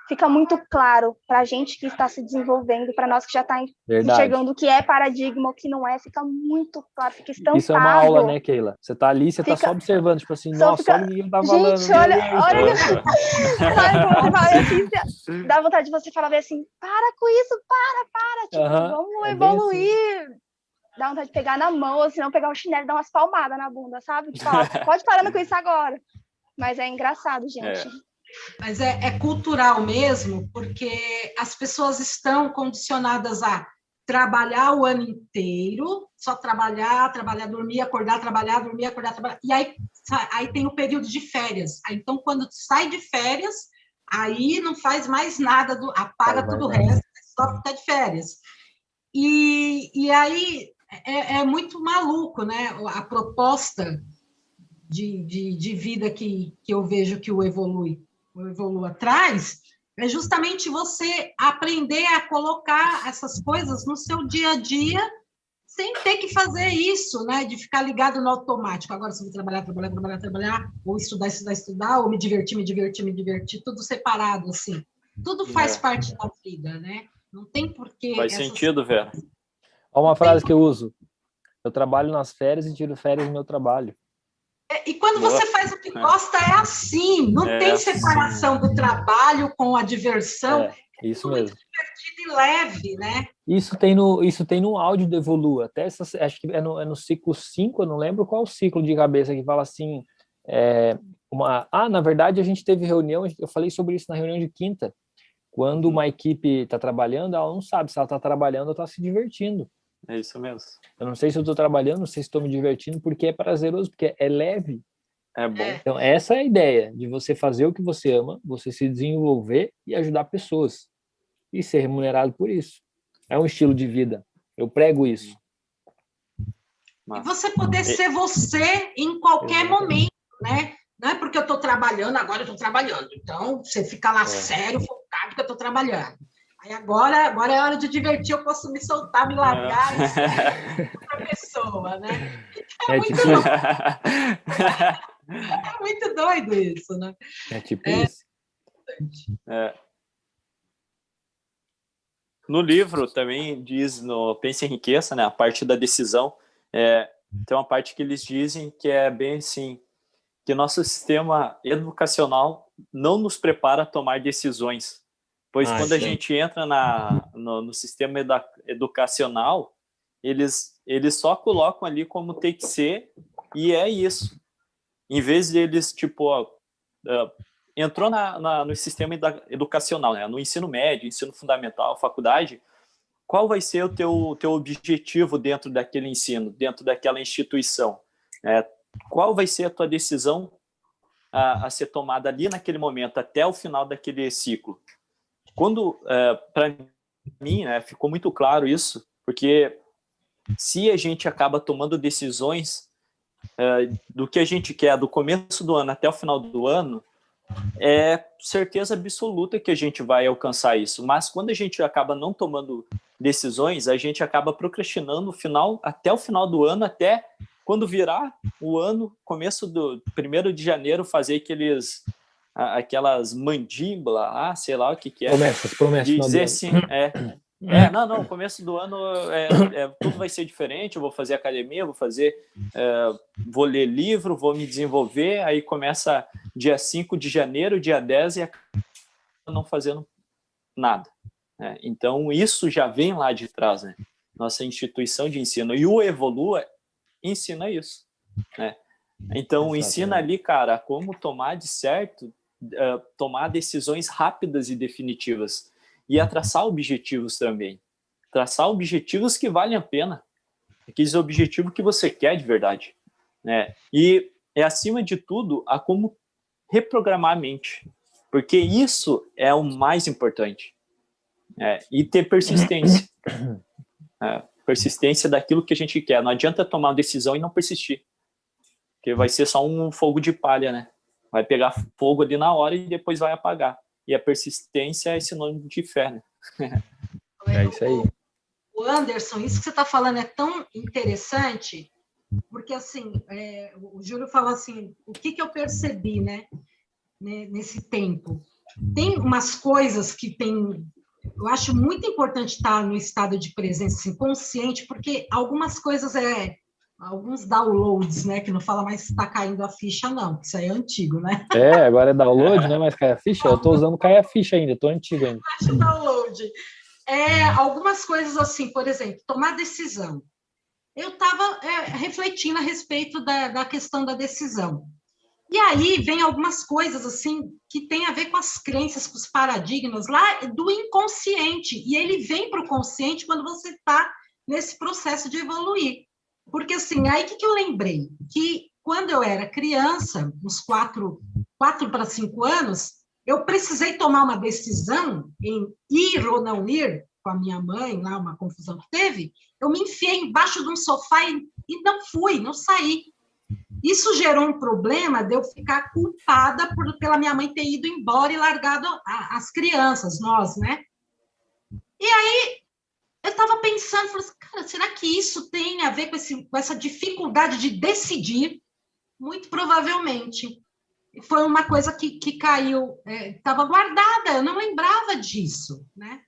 Fica muito claro pra gente que está se desenvolvendo, pra nós que já tá enxergando o que é paradigma, o que não é, fica muito claro, fica estampado. Isso é uma aula, né, Keila? Você tá ali, você tá só observando, tipo assim, nossa, olha o que ele tá falando. Gente, olha sabe como você fala assim, dá vontade de você falar assim, para com isso, para, tipo, vamos evoluir. Assim. Dá vontade de pegar na mão, ou se não pegar um chinelo e dar umas palmadas na bunda, sabe? Tipo, pode parando com isso agora. Mas é engraçado, gente. Mas é cultural mesmo, porque as pessoas estão condicionadas a trabalhar o ano inteiro, só trabalhar, dormir, acordar, trabalhar, dormir, acordar, trabalhar. E aí tem o período de férias. Então, quando sai de férias, aí não faz mais nada, apaga tudo o resto, só fica de férias. E aí é muito maluco, né? A proposta de vida que eu vejo que o Evolua traz, é justamente você aprender a colocar essas coisas no seu dia a dia, sem ter que fazer isso, né? De ficar ligado no automático. Agora, se eu vou trabalhar, ou estudar, ou me divertir, tudo separado, assim. Tudo faz parte da vida, né? Não tem porquê... Faz sentido, Vera. Olha uma frase que eu uso. Eu trabalho nas férias e tiro férias no meu trabalho. E quando você faz o que gosta, é assim. Não tem separação do trabalho com a diversão. Isso mesmo. Muito divertido e leve, né? Isso tem no áudio do Evolua. Até acho que é no ciclo 5, eu não lembro qual o ciclo de cabeça que fala assim. Na verdade, a gente teve reunião, eu falei sobre isso na reunião de quinta. Quando uma equipe está trabalhando, ela não sabe se ela está trabalhando ou está se divertindo. É isso mesmo. Eu não sei se eu estou trabalhando, não sei se estou me divertindo, porque é prazeroso, porque é leve. É bom. Então, essa é a ideia, de você fazer o que você ama, você se desenvolver e ajudar pessoas. E ser remunerado por isso. É um estilo de vida. Eu prego isso. E você poder ser você em qualquer momento, né? Não é porque eu estou trabalhando, agora eu estou trabalhando. Então, você fica lá sério, focado que eu estou trabalhando. Aí agora é hora de divertir, eu posso me soltar, me largar e ser outra pessoa, né? É muito doido isso, né? É tipo isso. No livro também diz, no Pense e Enriqueça, né, a parte da decisão, tem uma parte que eles dizem que é bem assim, que nosso sistema educacional não nos prepara a tomar decisões. Pois quando a gente entra no sistema educacional, eles só colocam ali como tem que ser, e é isso. Em vez de eles, entrou no sistema educacional, né? No ensino médio, ensino fundamental, faculdade, qual vai ser o teu objetivo dentro daquele ensino, dentro daquela instituição? Qual vai ser a tua decisão a ser tomada ali naquele momento, até o final daquele ciclo? Quando, para mim, né, ficou muito claro isso, porque se a gente acaba tomando decisões do que a gente quer do começo do ano até o final do ano, é certeza absoluta que a gente vai alcançar isso. Mas quando a gente acaba não tomando decisões, a gente acaba procrastinando até o final do ano, até quando virar o ano, começo do 1º de janeiro, fazer aquelas mandíbulas, sei lá o que é. Promessas. De dizer assim, não, começo do ano tudo vai ser diferente, eu vou fazer academia, vou ler livro, vou me desenvolver, aí começa dia 5 de janeiro, dia 10 e acaba não fazendo nada. Né? Então, isso já vem lá de trás, né? Nossa instituição de ensino. E o Evolua ensina isso. Né? Então, ensina ali, cara, como tomar tomar decisões rápidas e definitivas. E a traçar objetivos também. Traçar objetivos que valem a pena. Aqueles objetivos que você quer de verdade. Né? E acima de tudo, a como reprogramar a mente. Porque isso é o mais importante. E ter persistência. Persistência daquilo que a gente quer. Não adianta tomar uma decisão e não persistir. Porque vai ser só um fogo de palha, né? Vai pegar fogo ali na hora e depois vai apagar. E a persistência é sinônimo de fé, né? É isso aí. O Anderson, isso que você está falando é tão interessante, porque, assim, o Júlio fala assim, o que eu percebi, né, nesse tempo? Tem umas coisas que eu acho muito importante estar no estado de presença, assim, consciente, porque algumas coisas alguns downloads, né, que não fala mais se está caindo a ficha, não, isso aí é antigo, né? Agora é download, não é mais cai a ficha? Eu estou usando cai a ficha ainda, estou antigo ainda. Acho download. Algumas coisas assim, por exemplo, tomar decisão. Eu estava refletindo a respeito da questão da decisão. E aí vem algumas coisas assim que tem a ver com as crenças, com os paradigmas lá do inconsciente. E ele vem para o consciente quando você está nesse processo de evoluir. Porque, assim, aí o que eu lembrei? Que quando eu era criança, uns 4 para 5 anos, eu precisei tomar uma decisão em ir ou não ir com a minha mãe, lá uma confusão que teve, eu me enfiei embaixo de um sofá e não fui, não saí. Isso gerou um problema de eu ficar culpada pela minha mãe ter ido embora e largado as crianças, nós, né? E aí, eu estava pensando, falei assim, cara, será que isso tem a ver com essa dificuldade de decidir? Muito provavelmente. Foi uma coisa que caiu, estava guardada, eu não lembrava disso, né?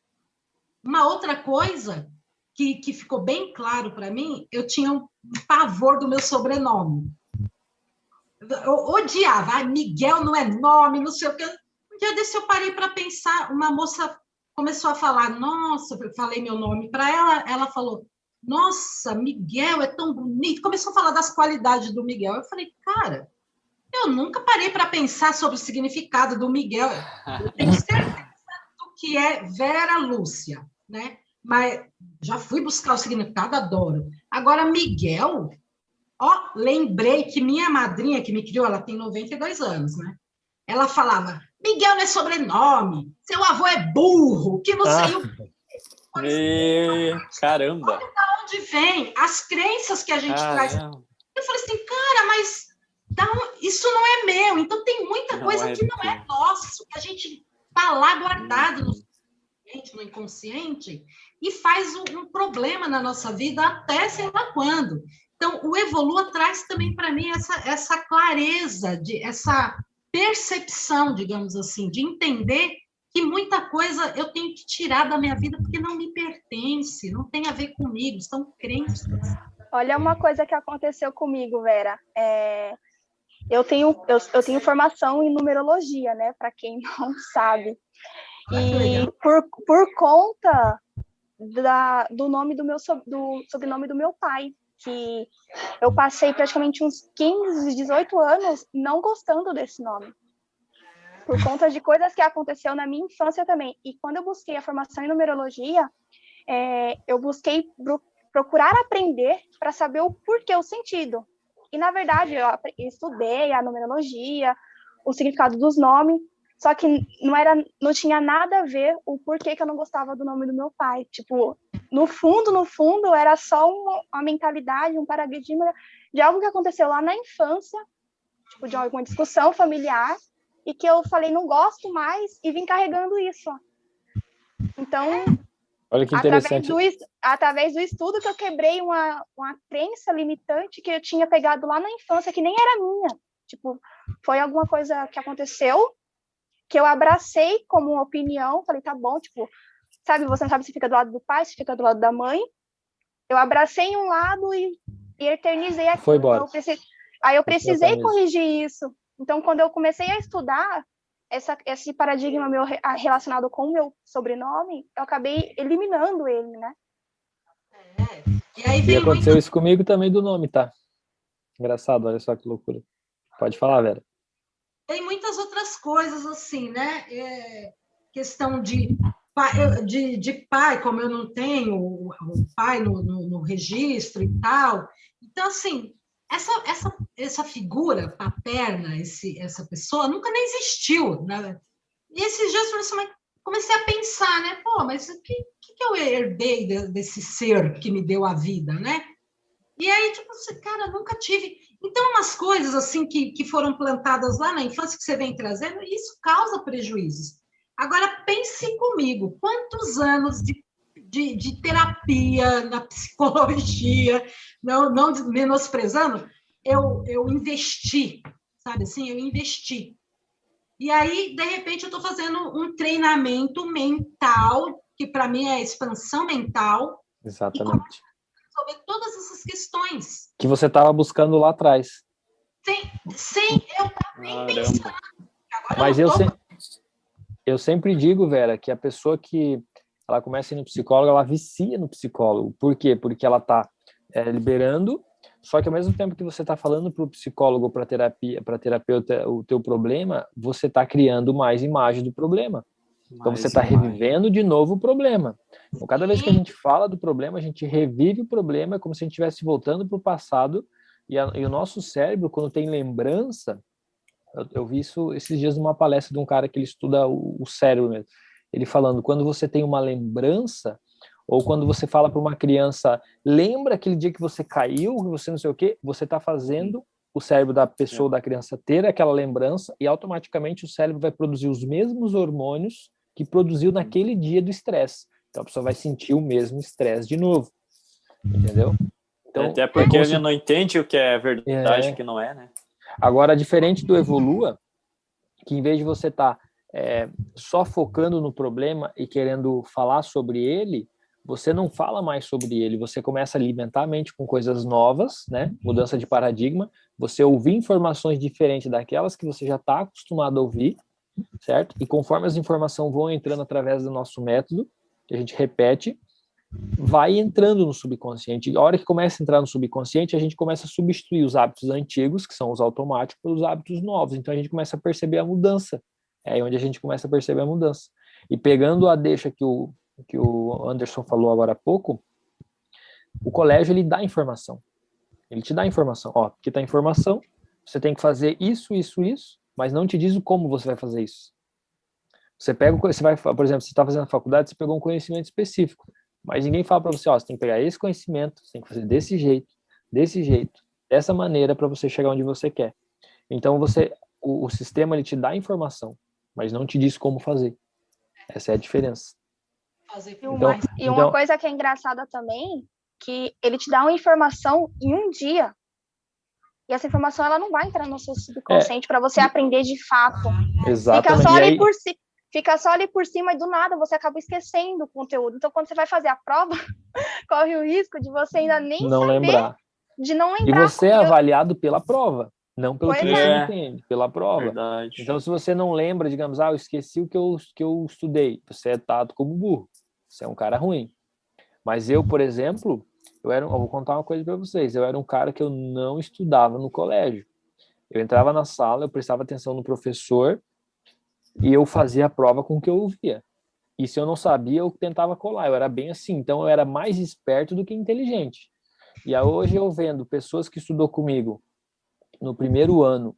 Uma outra coisa que ficou bem claro para mim, eu tinha um pavor do meu sobrenome. Eu odiava, Miguel não é nome, não sei o que. Um dia desse eu parei para pensar, uma moça começou a falar, nossa, eu falei meu nome para ela, ela falou, nossa, Miguel é tão bonito. Começou a falar das qualidades do Miguel. Eu falei, cara, eu nunca parei para pensar sobre o significado do Miguel. Eu tenho certeza do que é Vera Lúcia, né? Mas já fui buscar o significado, adoro. Agora, Miguel, lembrei que minha madrinha que me criou, ela tem 92 anos, né? Ela falava, Miguel não é sobrenome, seu avô é burro, que não sei o quê. Caramba! Olha de onde vem as crenças que a gente traz. Eu falei assim, cara, mas isso não é meu, então tem muita coisa que não é nosso, que a gente está lá guardado no inconsciente e faz um problema na nossa vida até sei lá quando. Então, o Evolua traz também para mim essa clareza, essa percepção, digamos assim, de entender que muita coisa eu tenho que tirar da minha vida porque não me pertence, não tem a ver comigo, são crenças. Olha uma coisa que aconteceu comigo, Vera. Eu tenho formação em numerologia, né? Para quem não sabe. E por conta do nome do sobrenome do meu pai, que eu passei praticamente uns 15, 18 anos não gostando desse nome. Por conta de coisas que aconteceu na minha infância também. E quando eu busquei a formação em numerologia, eu busquei procurar aprender para saber o porquê, o sentido. E, na verdade, eu estudei a numerologia, o significado dos nomes, Só que não tinha nada a ver o porquê que eu não gostava do nome do meu pai. Tipo, no fundo, era só uma mentalidade, um paradigma de algo que aconteceu lá na infância, tipo, de alguma discussão familiar, e que eu falei, não gosto mais, e vim carregando isso. Então, olha que interessante. através do estudo que eu quebrei uma crença limitante que eu tinha pegado lá na infância, que nem era minha. Tipo, foi alguma coisa que aconteceu, que eu abracei como uma opinião, falei, tá bom, tipo, sabe, você não sabe se fica do lado do pai, se fica do lado da mãe. Eu abracei um lado e eternizei aquilo. Foi embora. Aí eu precisei corrigir isso. Então, quando eu comecei a estudar esse paradigma meu relacionado com o meu sobrenome, eu acabei eliminando ele, né? E aí aconteceu isso comigo também do nome, tá? Engraçado, olha só que loucura. Pode falar, Vera. Tem muitas outras coisas assim, né? Questão de pai, como eu não tenho o pai no registro e tal. Então, assim, essa figura paterna, essa pessoa, nunca nem existiu, né? E esses dias eu comecei a pensar, né? Pô, mas o que eu herdei desse ser que me deu a vida, né? E aí, tipo, cara, nunca tive. Então, umas coisas assim que foram plantadas lá na infância que você vem trazendo, isso causa prejuízos. Agora, pense comigo, quantos anos de terapia na psicologia, não menosprezando, eu investi, sabe assim? Eu investi. E aí, de repente, eu estou fazendo um treinamento mental, que para mim é expansão mental. Exatamente. Resolver todas essas questões. Que você estava buscando lá atrás. Sem eu nem pensar. Mas eu sempre digo, Vera, que a pessoa que ela começa a ir no psicólogo, ela vicia no psicólogo. Por quê? Porque ela está liberando, só que ao mesmo tempo que você está falando para o psicólogo, para terapeuta, o teu problema, você está criando mais imagem do problema. Então você está revivendo de novo o problema. Então, cada vez que a gente fala do problema, a gente revive o problema, é como se a gente estivesse voltando para o passado, e o nosso cérebro, quando tem lembrança, eu vi isso esses dias numa palestra de um cara que ele estuda o cérebro mesmo, ele falando, quando você tem uma lembrança, ou quando você fala para uma criança, lembra aquele dia que você caiu, que você não sei o quê, você está fazendo o cérebro da pessoa, da criança, ter aquela lembrança, e automaticamente o cérebro vai produzir os mesmos hormônios que produziu naquele dia do estresse. Então a pessoa vai sentir o mesmo estresse de novo. Entendeu? Então, até porque ele não entende o que é verdade e o que não é, né? Agora, diferente do Evolua, que em vez de você estar só focando no problema e querendo falar sobre ele, você não fala mais sobre ele, você começa a alimentar a mente com coisas novas, né? Mudança de paradigma, você ouvir informações diferentes daquelas que você já está acostumado a ouvir, certo? E conforme as informações vão entrando através do nosso método, que a gente repete, vai entrando no subconsciente. A hora que começa a entrar no subconsciente, a gente começa a substituir os hábitos antigos, que são os automáticos, pelos hábitos novos. Então a gente começa a perceber a mudança. É aí onde a gente começa a perceber a mudança. E pegando a deixa que o Anderson falou agora há pouco, o colégio, ele dá informação. Ele te dá informação. Ó, aqui está a informação, você tem que fazer isso, isso, isso, mas não te diz o como você vai fazer isso. Você pega, você vai, por exemplo, você está fazendo a faculdade, você pegou um conhecimento específico, mas ninguém fala para você, ó, você tem que pegar esse conhecimento, você tem que fazer desse jeito, dessa maneira para você chegar onde você quer. Então o sistema, ele te dá informação, mas não te diz como fazer. Essa é a diferença. E uma coisa que é engraçada também, que ele te dá uma informação em um dia, e essa informação ela não vai entrar no seu subconsciente para você aprender de fato. Exatamente. Fica só ali por cima e do nada você acaba esquecendo o conteúdo. Então, quando você vai fazer a prova, corre o risco de você ainda nem saber, de não lembrar. E você é avaliado pela prova, não pelo que você entende, pela prova. Verdade. Então, se você não lembra, digamos, eu esqueci o que eu estudei, você é dado como burro, você é um cara ruim. Mas eu, por exemplo, eu vou contar uma coisa para vocês, eu era um cara que eu não estudava no colégio. Eu entrava na sala, eu prestava atenção no professor, e eu fazia a prova com o que eu ouvia. E se eu não sabia, eu tentava colar. Eu era bem assim. Então, eu era mais esperto do que inteligente. E hoje eu vendo pessoas que estudou comigo no primeiro ano,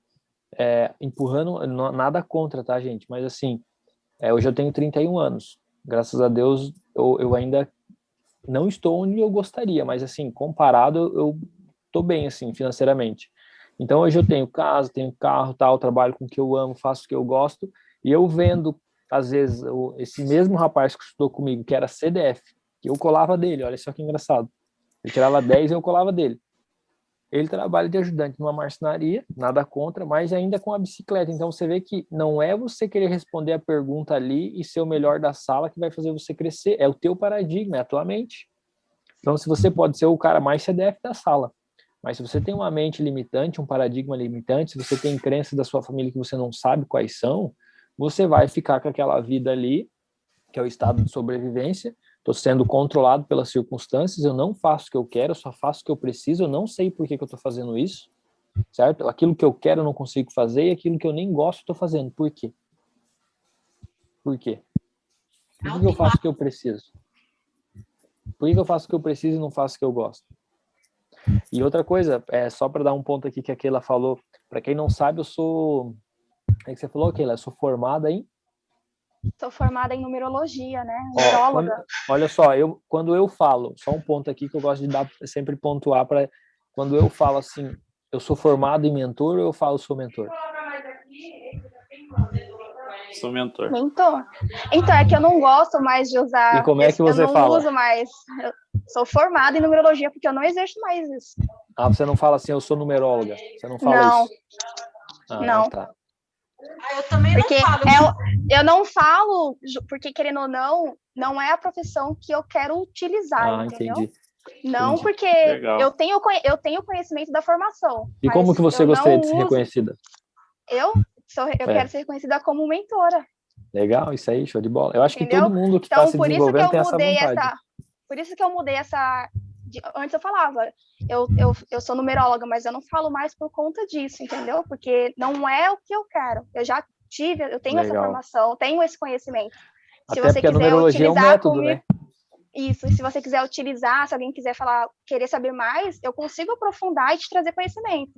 empurrando, nada contra, tá, gente? Mas assim, hoje eu tenho 31 anos. Graças a Deus, eu ainda não estou onde eu gostaria, mas assim, comparado, eu tô bem, assim, financeiramente. Então, hoje eu tenho casa, tenho carro, tal, trabalho com o que eu amo, faço o que eu gosto, e eu vendo, às vezes, esse mesmo rapaz que estudou comigo, que era CDF, que eu colava dele, olha só que engraçado. Ele tirava 10 e eu colava dele. Ele trabalha de ajudante numa marcenaria, nada contra, mas ainda com a bicicleta. Então, você vê que não é você querer responder a pergunta ali e ser o melhor da sala que vai fazer você crescer. É o teu paradigma, é a tua mente. Então, se você pode ser o cara mais CDF da sala, mas se você tem uma mente limitante, um paradigma limitante, se você tem crenças da sua família que você não sabe quais são, você vai ficar com aquela vida ali, que é o estado de sobrevivência. Estou sendo controlado pelas circunstâncias, eu não faço o que eu quero, eu só faço o que eu preciso, eu não sei por que eu estou fazendo isso, certo? Aquilo que eu quero eu não consigo fazer, e aquilo que eu nem gosto estou fazendo. Por quê? Por quê? Por que eu faço o que eu preciso? Por que eu faço o que eu preciso e não faço o que eu gosto? E outra coisa, só para dar um ponto aqui que a Keila falou, para quem não sabe, eu sou... É que você falou, Keila? Eu sou formada em... Sou formada em numerologia, né? Olha só, quando eu falo, só um ponto aqui que eu gosto de dar, sempre pontuar, para quando eu falo assim, eu sou formado em mentor, ou eu falo sou mentor? Sou mentor. Mentor. Então, é que eu não gosto mais de usar... E como é que você fala? Eu fala? não uso mais... Eu sou formada em numerologia, porque eu não exerço mais isso. Ah, você não fala assim, eu sou numeróloga? Você não fala Não. isso? Não. Tá. Eu também porque não falo. Eu não falo, porque querendo ou não, não é a profissão que eu quero utilizar, entendeu? Entendi. Não, Entendi. porque Legal. eu tenho conhecimento da formação. E como que você gostaria de ser reconhecida? Eu quero ser reconhecida como mentora. Legal, isso aí, show de bola. Eu acho Entendeu? que todo mundo que está se desenvolvendo tem essa mudei vontade. Por isso que eu mudei essa... Antes eu falava, eu sou numeróloga, mas eu não falo mais por conta disso, entendeu? Porque não é o que eu quero. Eu tenho essa formação, tenho esse conhecimento. Até porque a numerologia é um método, né? Isso, e se você quiser utilizar, se alguém quiser querer saber mais, eu consigo aprofundar e te trazer conhecimento.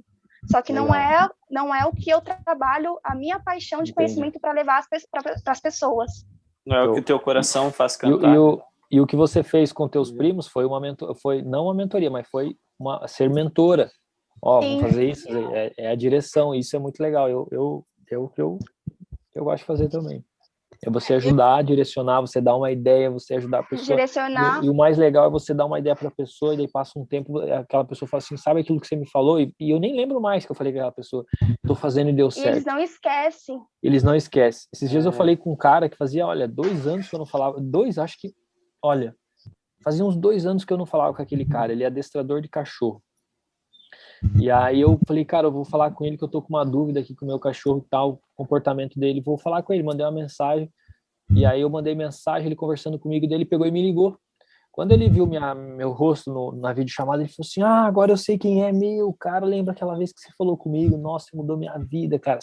Só que não é o que eu trabalho, a minha paixão de conhecimento para levar para as pessoas. Não é o que o teu coração faz cantar. E o que você fez com teus primos foi não uma mentoria, mas foi ser mentora. Vamos fazer isso, é a direção, isso é muito legal. Eu gosto de fazer também. É você ajudar, direcionar, você dar uma ideia, você ajudar a pessoa. Direcionar. E o mais legal é você dar uma ideia para a pessoa e daí passa um tempo, aquela pessoa fala assim, sabe aquilo que você me falou? E eu nem lembro mais que eu falei com aquela pessoa. Estou fazendo e deu certo. Eles não esquecem. Eles não esquecem. Esses dias eu falei com um cara que fazia, 2 anos que eu não falava. Fazia uns 2 anos que eu não falava com aquele cara. Ele é adestrador de cachorro. E aí eu falei, cara, eu vou falar com ele que eu tô com uma dúvida aqui com o meu cachorro e tal, o comportamento dele. Vou falar com ele, mandei uma mensagem. E aí eu mandei mensagem, ele conversando comigo, daí ele pegou e me ligou. Quando ele viu meu rosto na videochamada, ele falou assim, agora eu sei quem é, cara, lembra aquela vez que você falou comigo? Nossa, mudou minha vida, cara.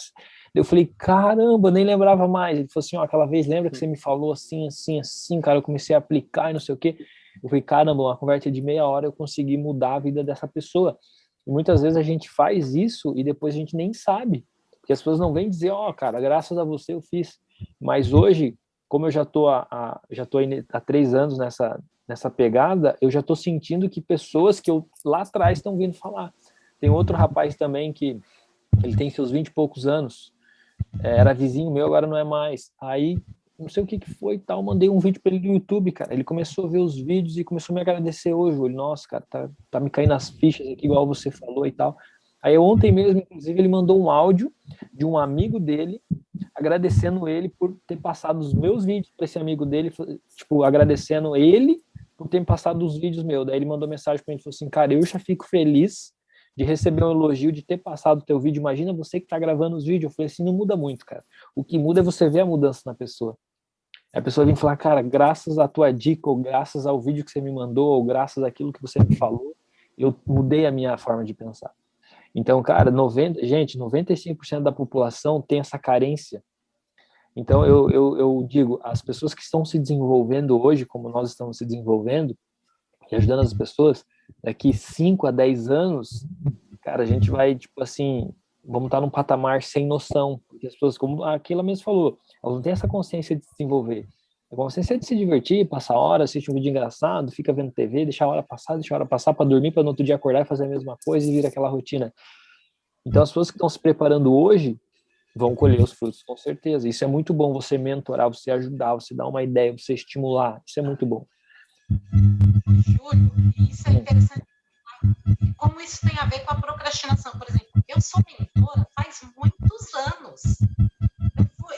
Eu falei, caramba, nem lembrava mais. Ele falou assim, aquela vez, lembra que você me falou assim, assim, assim, cara, eu comecei a aplicar e não sei o quê. Eu falei, caramba, uma conversa de meia hora eu consegui mudar a vida dessa pessoa. E muitas vezes a gente faz isso e depois a gente nem sabe. Porque as pessoas não vêm dizer, cara, graças a você eu fiz. Mas hoje, como eu já tô há 3 anos nessa pegada, eu já tô sentindo que pessoas que eu lá atrás estão vindo falar. Tem outro rapaz também que ele tem seus 20 e poucos anos, era vizinho meu, agora não é mais. Aí, não sei o que foi e tal, mandei um vídeo para ele no YouTube, cara. Ele começou a ver os vídeos e começou a me agradecer hoje. Ele, nossa, cara, tá me caindo as fichas aqui, igual você falou e tal. Aí ontem mesmo, inclusive, ele mandou um áudio de um amigo dele agradecendo ele por ter passado os meus vídeos para esse amigo dele, tipo, agradecendo ele por ter passado os vídeos meus. Daí ele mandou mensagem para mim, falou assim, cara, eu já fico feliz de receber um elogio, de ter passado o teu vídeo. Imagina você que tá gravando os vídeos. Eu falei assim, não muda muito, cara. O que muda é você ver a mudança na pessoa. A pessoa vem falar, cara, graças à tua dica, ou graças ao vídeo que você me mandou, ou graças àquilo que você me falou, eu mudei a minha forma de pensar. Então, cara, 95% da população tem essa carência. Então, eu digo, as pessoas que estão se desenvolvendo hoje, como nós estamos se desenvolvendo, e ajudando as pessoas, daqui 5 a 10 anos, cara, a gente vai, tipo assim, vamos estar num patamar sem noção, porque as pessoas, como a Keila mesmo falou, elas não têm essa consciência de se desenvolver. A consciência é de se divertir, passar hora, assistir um vídeo engraçado, fica vendo TV, deixar a hora passar para dormir, para no outro dia acordar e fazer a mesma coisa e vir aquela rotina. Então, as pessoas que estão se preparando hoje vão colher os frutos, com certeza. Isso é muito bom, você mentorar, você ajudar, você dar uma ideia, você estimular. Isso é muito bom. Júlio, isso é interessante. Como isso tem a ver com a procrastinação? Por exemplo, eu sou mentora faz muitos anos.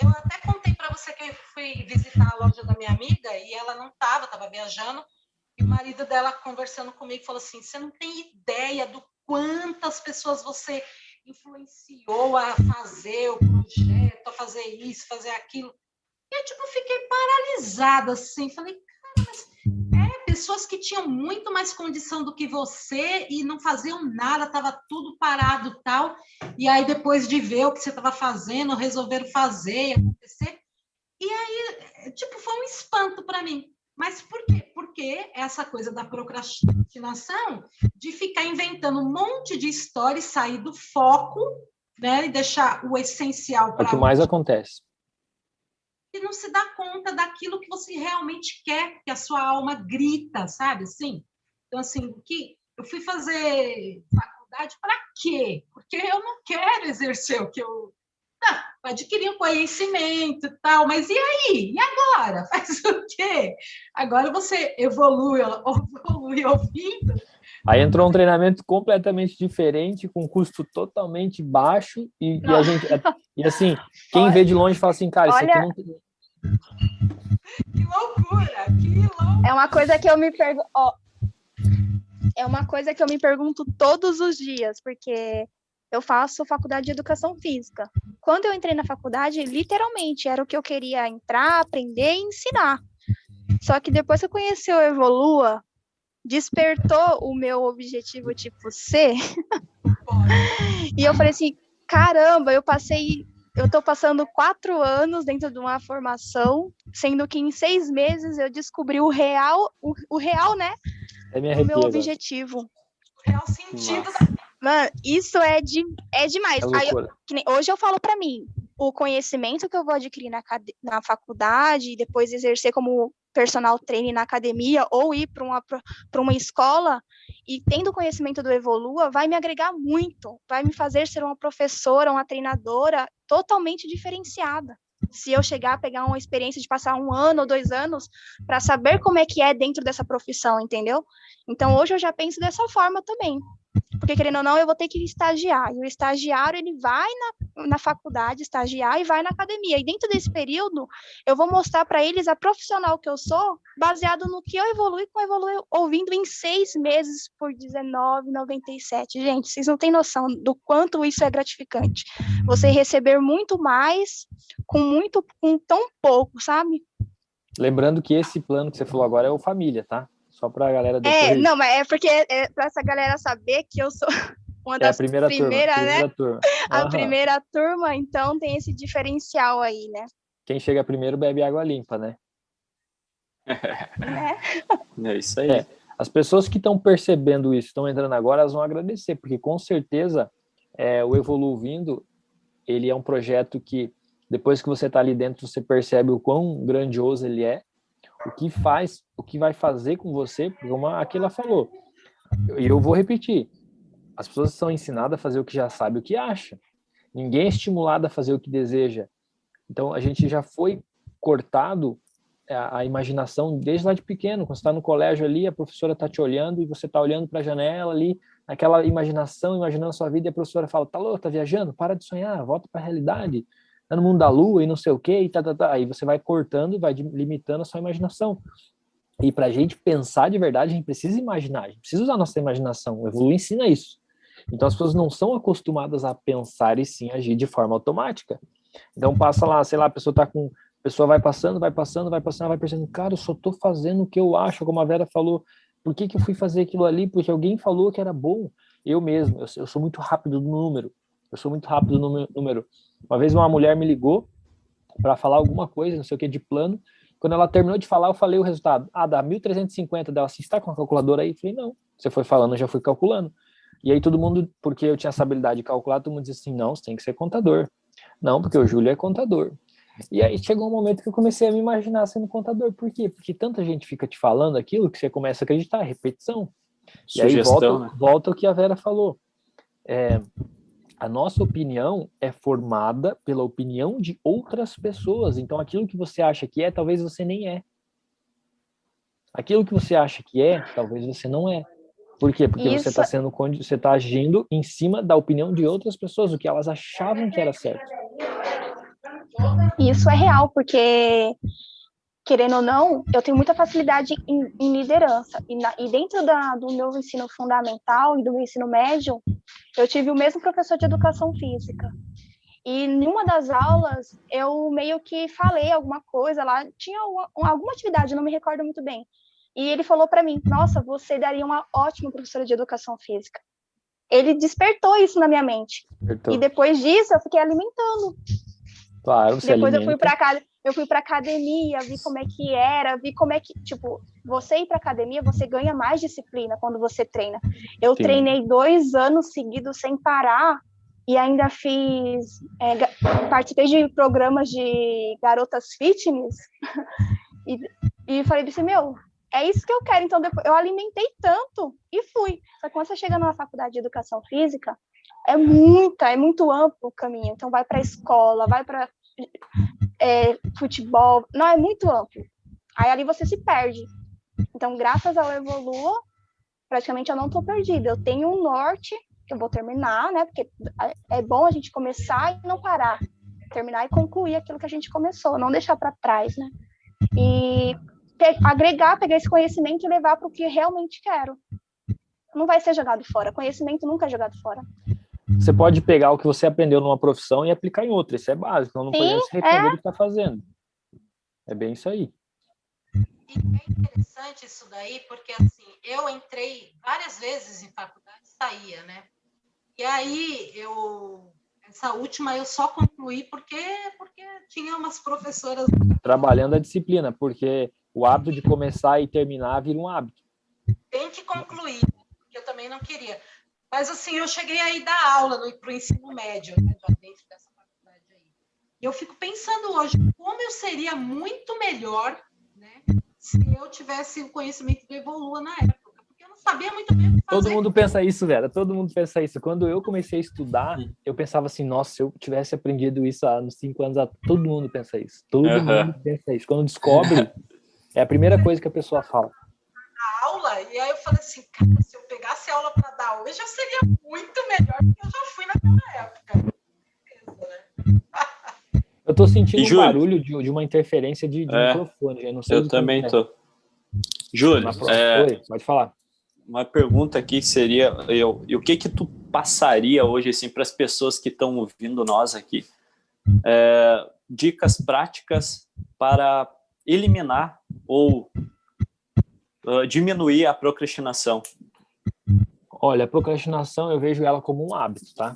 Eu até contei para você que eu fui visitar a loja da minha amiga e ela não estava viajando, e o marido dela conversando comigo falou assim, você não tem ideia do quantas pessoas você influenciou a fazer o projeto, a fazer isso, fazer aquilo. E eu, fiquei paralisada, assim, falei, cara, mas pessoas que tinham muito mais condição do que você e não faziam nada, estava tudo parado tal, e aí depois de ver o que você estava fazendo, resolveram fazer e acontecer, e aí, foi um espanto para mim. Mas por quê? Porque essa coisa da procrastinação, de ficar inventando um monte de história e sair do foco, né, e deixar o essencial para o que mais acontece. E não se dá conta daquilo que você realmente quer, que a sua alma grita, sabe? Assim? Então, assim, que eu fui fazer faculdade para quê? Porque eu não quero exercer o que eu... adquirir um conhecimento e tal, mas e aí? E agora? Faz o quê? Agora você evolui ouvindo. Aí entrou um treinamento completamente diferente, com custo totalmente baixo, e a gente... E assim, quem vê de longe fala assim, cara, isso aqui não tem... Que loucura, que loucura. É uma coisa que eu me pergunto... É uma coisa que eu me pergunto todos os dias, porque eu faço faculdade de educação física. Quando eu entrei na faculdade, literalmente, era o que eu queria entrar, aprender e ensinar. Só que depois que eu conheci o Evolua, despertou o meu objetivo tipo C. E eu falei assim, caramba, eu tô passando 4 anos dentro de uma formação, sendo que em 6 meses eu descobri o real, né? É o meu objetivo. O real sentido Mano, isso é demais. Aí, hoje eu falo para mim, o conhecimento que eu vou adquirir na faculdade e depois exercer como personal trainer na academia ou ir para uma escola e tendo conhecimento do Evolua vai me agregar muito, vai me fazer ser uma professora, uma treinadora totalmente diferenciada. Se eu chegar a pegar uma experiência de passar 1 ano ou 2 anos para saber como é que é dentro dessa profissão, entendeu? Então, hoje eu já penso dessa forma também. Porque, querendo ou não, eu vou ter que estagiar. E o estagiário, ele vai na faculdade estagiar e vai na academia. E dentro desse período, eu vou mostrar para eles a profissional que eu sou, baseado no que eu evolui ouvindo em 6 meses por R$19,97. Gente, vocês não têm noção do quanto isso é gratificante. Você receber muito mais com tão pouco, sabe? Lembrando que esse plano que você falou agora é o família, tá? Só para a galera depois... Não, mas é porque para essa galera saber que eu sou uma das primeiras, né? Turma. A primeira turma, então tem esse diferencial aí, né? Quem chega primeiro bebe água limpa, né? É isso aí. As pessoas que estão percebendo isso, estão entrando agora, elas vão agradecer, porque com certeza o Evoluindo, ele é um projeto que depois que você está ali dentro, você percebe o quão grandioso ele é, o que vai fazer com você, como a Keila falou. E eu vou repetir, as pessoas são ensinadas a fazer o que já sabe, o que acha. Ninguém é estimulado a fazer o que deseja. Então, a gente já foi cortado a imaginação desde lá de pequeno. Quando você está no colégio ali, a professora está te olhando e você está olhando para a janela ali, aquela imaginação, imaginando a sua vida, e a professora fala, tá louco, tá viajando? Para de sonhar, volta para a realidade. Tá no mundo da lua e não sei o quê, e Aí você vai cortando e vai limitando a sua imaginação. E para a gente pensar de verdade, a gente precisa imaginar, a gente precisa usar a nossa imaginação. O Evolui ensina isso. Então as pessoas não são acostumadas a pensar e sim agir de forma automática. Então passa lá, sei lá, a pessoa vai passando, vai pensando, cara, eu só tô fazendo o que eu acho, como a Vera falou. Por que eu fui fazer aquilo ali? Porque alguém falou que era bom. Eu mesmo, eu sou muito rápido no número. Uma vez uma mulher me ligou para falar alguma coisa, não sei o que, de plano. Quando ela terminou de falar, eu falei o resultado. Dá 1.350 dela. Assim, você está com a calculadora aí? Eu falei, não. Você foi falando, eu já fui calculando. E aí todo mundo, porque eu tinha essa habilidade de calcular, todo mundo dizia assim, não, você tem que ser contador. Não, porque o Júlio é contador. E aí chegou um momento que eu comecei a me imaginar sendo contador. Por quê? Porque tanta gente fica te falando aquilo que você começa a acreditar, repetição. E aí Sugestão, né? volta o que a Vera falou. A nossa opinião é formada pela opinião de outras pessoas. Então, aquilo que você acha que é, talvez você nem é. Aquilo que você acha que é, talvez você não é. Por quê? Porque Isso, você está agindo em cima da opinião de outras pessoas, o que elas achavam que era certo. isso é real, porque, querendo ou não, eu tenho muita facilidade em liderança. E dentro do meu ensino fundamental e do meu ensino médio, eu tive o mesmo professor de educação física. E em uma das aulas, eu meio que falei alguma coisa lá, tinha alguma atividade, não me recordo muito bem. E ele falou para mim, nossa, você daria uma ótima professora de educação física. Ele despertou isso na minha mente. Despertou. E depois disso, eu fiquei alimentando. Claro, você Depois alimenta. eu fui para academia, vi como é que era, vi como é que, tipo, você ir para academia, você ganha mais disciplina quando você treina. Eu Sim. treinei 2 anos seguidos sem parar e ainda participei de programas de garotas fitness e falei assim, é isso que eu quero. Então, depois, eu alimentei tanto e fui. Só que quando você chega numa faculdade de educação física, é muito amplo o caminho. Então, vai para a escola, vai para futebol. Não, é muito amplo. Aí ali você se perde. Então, graças ao Evolua, praticamente eu não estou perdida. Eu tenho um norte, que eu vou terminar, né? Porque é bom a gente começar e não parar. Terminar e concluir aquilo que a gente começou, não deixar para trás, né? E pegar esse conhecimento e levar para o que realmente quero. Não vai ser jogado fora. Conhecimento nunca é jogado fora. Você pode pegar o que você aprendeu numa profissão e aplicar em outra. Isso é básico. Então não pode se arrepender do que está fazendo. É bem isso aí. E é interessante isso daí, porque assim, eu entrei várias vezes em faculdade e saía, né? E aí essa última eu só concluí porque tinha umas professoras trabalhando a disciplina, porque o hábito de começar e terminar vira um hábito. Tem que concluir, porque eu também não queria. Mas assim, eu cheguei aí dar aula para o ensino médio, né, já dentro dessa faculdade aí. E eu fico pensando hoje, como eu seria muito melhor, né, se eu tivesse o conhecimento do Evolua na época, porque eu não sabia muito bem o que fazer. Todo mundo pensa isso, Vera, todo mundo pensa isso. Quando eu comecei a estudar, eu pensava assim, nossa, se eu tivesse aprendido isso há uns 5 anos, todo mundo pensa isso. Todo mundo pensa isso. Quando descobre, é a primeira coisa que a pessoa fala. A aula, e aí eu falei assim, cara, se eu pegasse aula para dar hoje, eu seria muito melhor do que eu já fui naquela época. Eu tô sentindo um barulho de uma interferência de microfone. Eu não sei. Eu também tô. Júlio, Oi, pode falar. Uma pergunta aqui seria, e o que tu passaria hoje assim para as pessoas que estão ouvindo nós aqui? Dicas práticas para eliminar ou diminuir a procrastinação. Olha, a procrastinação eu vejo ela como um hábito, tá?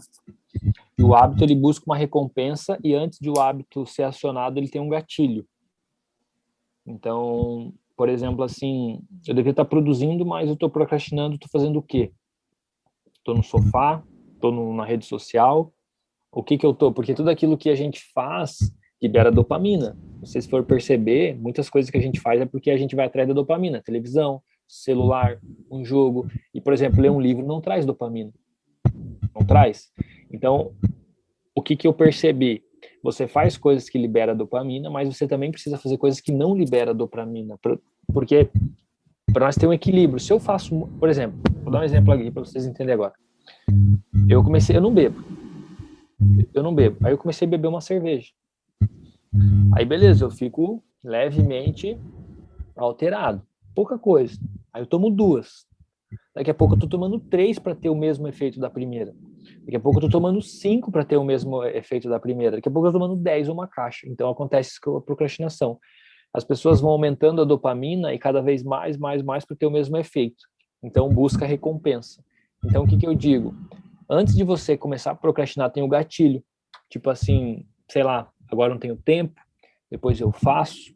E o hábito ele busca uma recompensa e antes de o hábito ser acionado ele tem um gatilho. Então, por exemplo, assim, eu devia estar produzindo, mas eu estou procrastinando, estou fazendo o quê? Estou no sofá, estou na rede social, o que eu estou? Porque tudo aquilo que a gente faz libera dopamina. Se for perceber, muitas coisas que a gente faz é porque a gente vai atrás da dopamina. Televisão, celular, um jogo. E, por exemplo, ler um livro não traz dopamina. Não traz. Então, o que eu percebi? Você faz coisas que liberam dopamina, mas você também precisa fazer coisas que não liberam dopamina. Porque para nós ter um equilíbrio. Se eu faço, por exemplo, vou dar um exemplo aqui para vocês entenderem agora. Eu não bebo. Aí eu comecei a beber uma cerveja. Aí beleza, eu fico levemente alterado. Pouca coisa. Aí eu tomo 2. Daqui a pouco eu tô tomando 3 para ter o mesmo efeito da primeira. Daqui a pouco eu tô tomando 5 para ter o mesmo efeito da primeira. Daqui a pouco eu tô tomando 10 uma caixa. Então acontece isso com a procrastinação. As pessoas vão aumentando a dopamina e cada vez mais para ter o mesmo efeito. Então busca recompensa. Então o que eu digo? Antes de você começar a procrastinar, tem o gatilho. Tipo assim, sei lá, agora não tenho tempo, depois eu faço,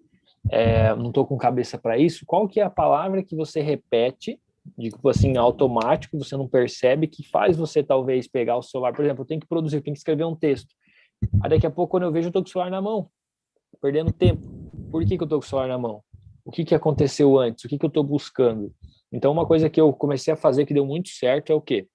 não tô com cabeça para isso. Qual que é a palavra que você repete tipo assim, automático, você não percebe, que faz você talvez pegar o celular. Por exemplo, eu tenho que produzir, eu tenho que escrever um texto. Aí daqui a pouco, quando eu vejo, eu tô com o celular na mão, perdendo tempo. Por que eu tô com o celular na mão? O que aconteceu antes? O que eu tô buscando? Então, uma coisa que eu comecei a fazer que deu muito certo é o quê?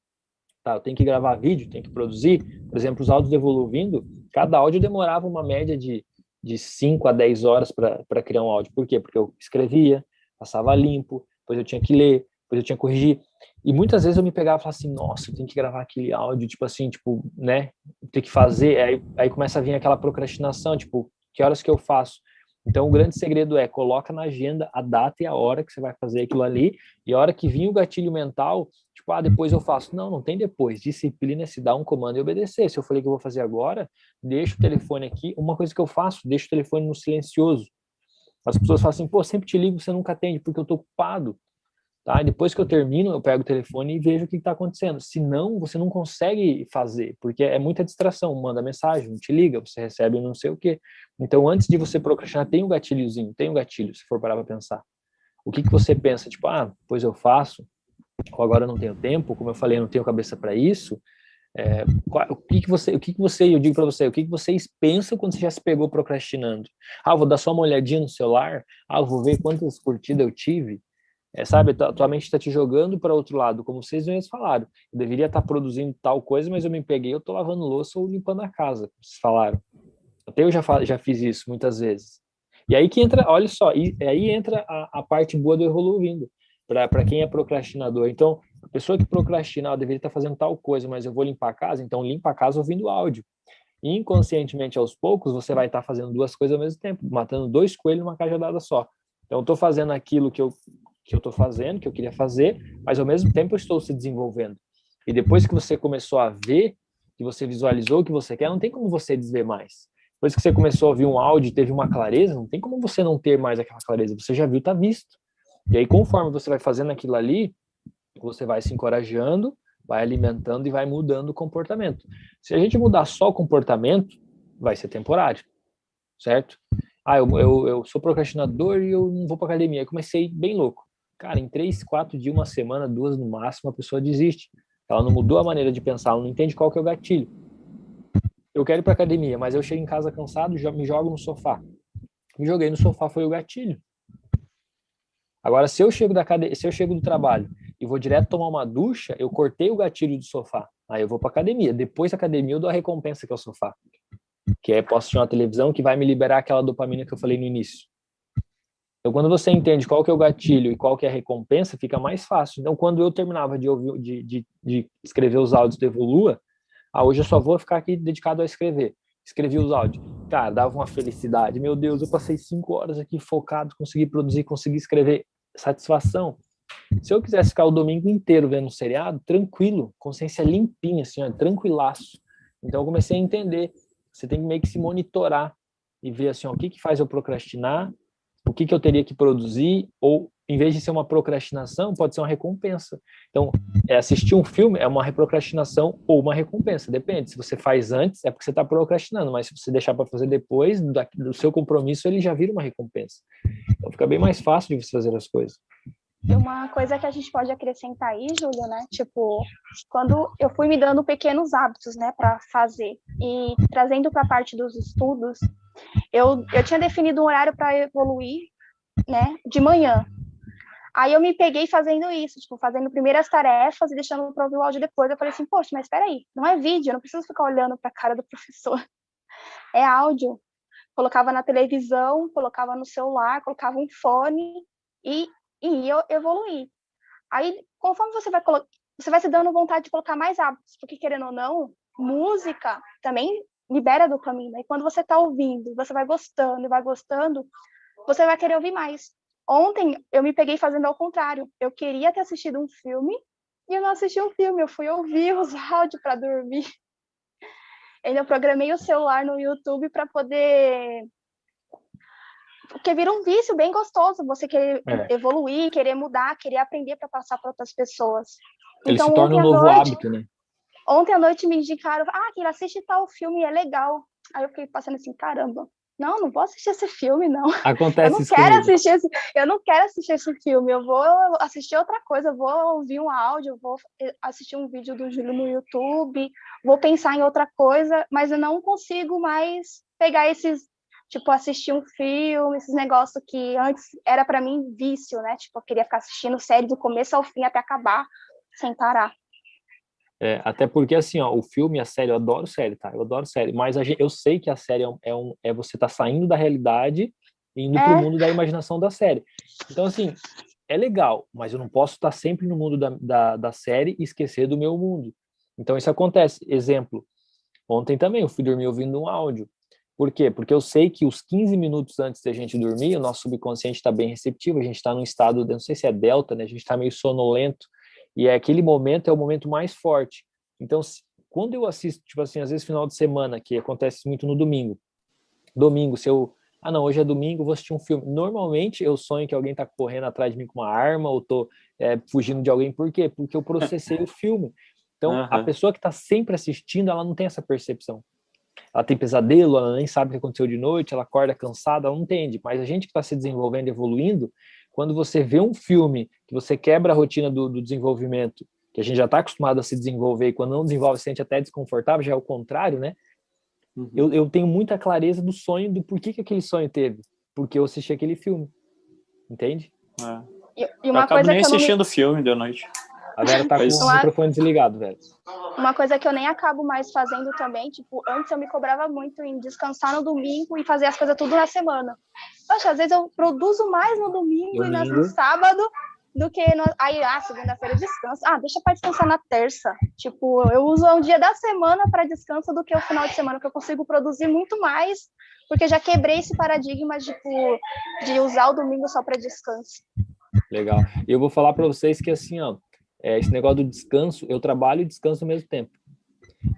Tá, eu tenho que gravar vídeo, tenho que produzir. Por exemplo, os áudios do Evoluindo, cada áudio demorava uma média de 5 a 10 horas para criar um áudio. Por quê? Porque eu escrevia, passava limpo, depois eu tinha que ler, depois eu tinha que corrigir. E muitas vezes eu me pegava e falava assim, nossa, eu tenho que gravar aquele áudio, tipo assim, tipo, né? Tem que fazer. Aí começa a vir aquela procrastinação, tipo, que horas que eu faço? Então, o grande segredo é, coloca na agenda a data e a hora que você vai fazer aquilo ali, e a hora que vir o gatilho mental, tipo, depois eu faço. Não, não tem depois. Disciplina é se dar um comando e obedecer. Se eu falei que eu vou fazer agora, deixa o telefone aqui. Uma coisa que eu faço, deixa o telefone no silencioso. As pessoas falam assim, pô, sempre te ligo, você nunca atende, porque eu tô ocupado. Tá? E depois que eu termino, eu pego o telefone e vejo o que está acontecendo. Senão, você não consegue fazer, porque é muita distração. Manda mensagem, te liga, você recebe não sei o quê. Então, antes de você procrastinar, tem um gatilhozinho, tem um gatilho, se for parar para pensar. O que você pensa? Tipo, depois eu faço, ou agora eu não tenho tempo, como eu falei, eu não tenho cabeça para isso. O que você, eu digo para você, o que vocês pensam quando você já se pegou procrastinando? Eu vou dar só uma olhadinha no celular, eu vou ver quantas curtidas eu tive. Sabe, tua mente está te jogando para outro lado, como vocês mesmos falaram. Eu deveria estar produzindo tal coisa, mas eu me peguei, eu estou lavando louça ou limpando a casa, como vocês falaram. Até eu já fiz isso muitas vezes. E aí que entra, olha só, e aí entra a parte boa do Evoluindo, para quem é procrastinador. Então, a pessoa que procrastina, deveria estar fazendo tal coisa, mas eu vou limpar a casa, então limpa a casa ouvindo áudio. E inconscientemente, aos poucos, você vai estar fazendo duas coisas ao mesmo tempo, matando dois coelhos numa cajadada só. Então, eu estou fazendo aquilo que eu estou fazendo, que eu queria fazer, mas ao mesmo tempo eu estou se desenvolvendo. E depois que você começou a ver, que você visualizou o que você quer, não tem como você desver mais. Depois que você começou a ouvir um áudio e teve uma clareza, não tem como você não ter mais aquela clareza. Você já viu, tá visto. E aí, conforme você vai fazendo aquilo ali, você vai se encorajando, vai alimentando e vai mudando o comportamento. Se a gente mudar só o comportamento, vai ser temporário, certo? Eu sou procrastinador e eu não vou para academia. Eu comecei bem louco. Cara, em 3, 4 dias, uma semana, 2 no máximo, a pessoa desiste. Ela não mudou a maneira de pensar, ela não entende qual que é o gatilho. Eu quero ir para academia, mas eu chego em casa cansado, já me jogo no sofá. Me joguei no sofá, foi o gatilho. Agora, se eu chego do trabalho e vou direto tomar uma ducha, eu cortei o gatilho do sofá. Aí eu vou para academia. Depois da academia, eu dou a recompensa, que é o sofá. Que é, posso assistir uma televisão que vai me liberar aquela dopamina que eu falei no início. Então, quando você entende qual que é o gatilho e qual que é a recompensa, fica mais fácil. Então, quando eu terminava de escrever os áudios do Evolua, hoje eu só vou ficar aqui dedicado a escrever. Escrevi os áudios. Cara, dava uma felicidade. Meu Deus, eu passei 5 horas aqui focado, consegui produzir, consegui escrever. Satisfação. Se eu quisesse ficar o domingo inteiro vendo um seriado, tranquilo, consciência limpinha, assim, ó, tranquilaço. Então, eu comecei a entender. Você tem que meio que se monitorar e ver assim, ó, o que faz eu procrastinar, o que eu teria que produzir, ou em vez de ser uma procrastinação, pode ser uma recompensa. Então, assistir um filme é uma procrastinação ou uma recompensa, depende. Se você faz antes, é porque você está procrastinando, mas se você deixar para fazer depois do seu compromisso, ele já vira uma recompensa. Então, fica bem mais fácil de você fazer as coisas. E uma coisa que a gente pode acrescentar aí, Júlio, né? Tipo, quando eu fui me dando pequenos hábitos, né, para fazer e trazendo para a parte dos estudos, eu tinha definido um horário para evoluir, né, de manhã. Aí eu me peguei fazendo isso, tipo, fazendo primeiras tarefas e deixando para ouvir o áudio depois. Eu falei assim, poxa, mas espera aí, não é vídeo, eu não preciso ficar olhando para a cara do professor. É áudio. Colocava na televisão, colocava no celular, colocava um fone e ia evoluir. Aí, conforme você vai se dando vontade de colocar mais hábitos, porque querendo ou não, música também libera dopamina. E quando você está ouvindo, você vai gostando, você vai querer ouvir mais. Ontem, eu me peguei fazendo ao contrário. Eu queria ter assistido um filme e eu não assisti um filme. Eu fui ouvir os áudios para dormir. Eu programei o celular no YouTube para poder... Porque vira um vício bem gostoso. Você querer evoluir, querer mudar, querer aprender para passar para outras pessoas. Ele então, se torna um novo hábito, né? Ontem à noite me indicaram, que ele assiste tal filme, é legal. Aí eu fiquei passando assim, caramba, não vou assistir esse filme, não. Acontece isso Eu não quero assistir esse filme, eu vou assistir outra coisa, eu vou ouvir um áudio, eu vou assistir um vídeo do Júlio no YouTube, vou pensar em outra coisa, mas eu não consigo mais pegar esses, tipo, assistir um filme, esses negócios que antes era para mim vício, né? Tipo, eu queria ficar assistindo série do começo ao fim até acabar, sem parar. Até porque, assim, ó, o filme, a série, eu adoro série, tá? Eu adoro série, mas eu sei que a série é você tá saindo da realidade e indo pro mundo da imaginação da série. Então, assim, é legal, mas eu não posso estar sempre no mundo da série e esquecer do meu mundo. Então, isso acontece. Exemplo, ontem também eu fui dormir ouvindo um áudio. Por quê? Porque eu sei que os 15 minutos antes da gente dormir, o nosso subconsciente está bem receptivo, a gente está num estado, não sei se é delta, né? A gente está meio sonolento, e aquele momento é o momento mais forte. Então, quando eu assisto, tipo assim, às vezes final de semana, que acontece muito no domingo, se eu, não, hoje é domingo, vou assistir um filme. Normalmente eu sonho que alguém tá correndo atrás de mim com uma arma, ou tô fugindo de alguém. Por quê? Porque eu processei o filme. Então, a pessoa que tá sempre assistindo, ela não tem essa percepção. Ela tem pesadelo, ela nem sabe o que aconteceu de noite, ela acorda cansada, ela não entende. Mas a gente que está se desenvolvendo, evoluindo, quando você vê um filme que você quebra a rotina do desenvolvimento, que a gente já está acostumado a se desenvolver, e quando não desenvolve se sente até desconfortável, já é o contrário, né? Eu tenho muita clareza do sonho, do porquê que aquele sonho teve. Porque eu assisti aquele filme. Entende? E uma eu acabo coisa nem que assistindo o filme de noite. A Vera tá com o microfone desligado, velho. Uma coisa que eu nem acabo mais fazendo também, tipo, antes eu me cobrava muito em descansar no domingo e fazer as coisas tudo na semana. Poxa, às vezes eu produzo mais no domingo e no sábado do que aí, segunda-feira descanso. Deixa para descansar na terça. Tipo, eu uso um dia da semana para descanso do que o final de semana, que eu consigo produzir muito mais, porque já quebrei esse paradigma de usar o domingo só para descanso. Legal. E eu vou falar para vocês que assim, ó, esse negócio do descanso, eu trabalho e descanso ao mesmo tempo.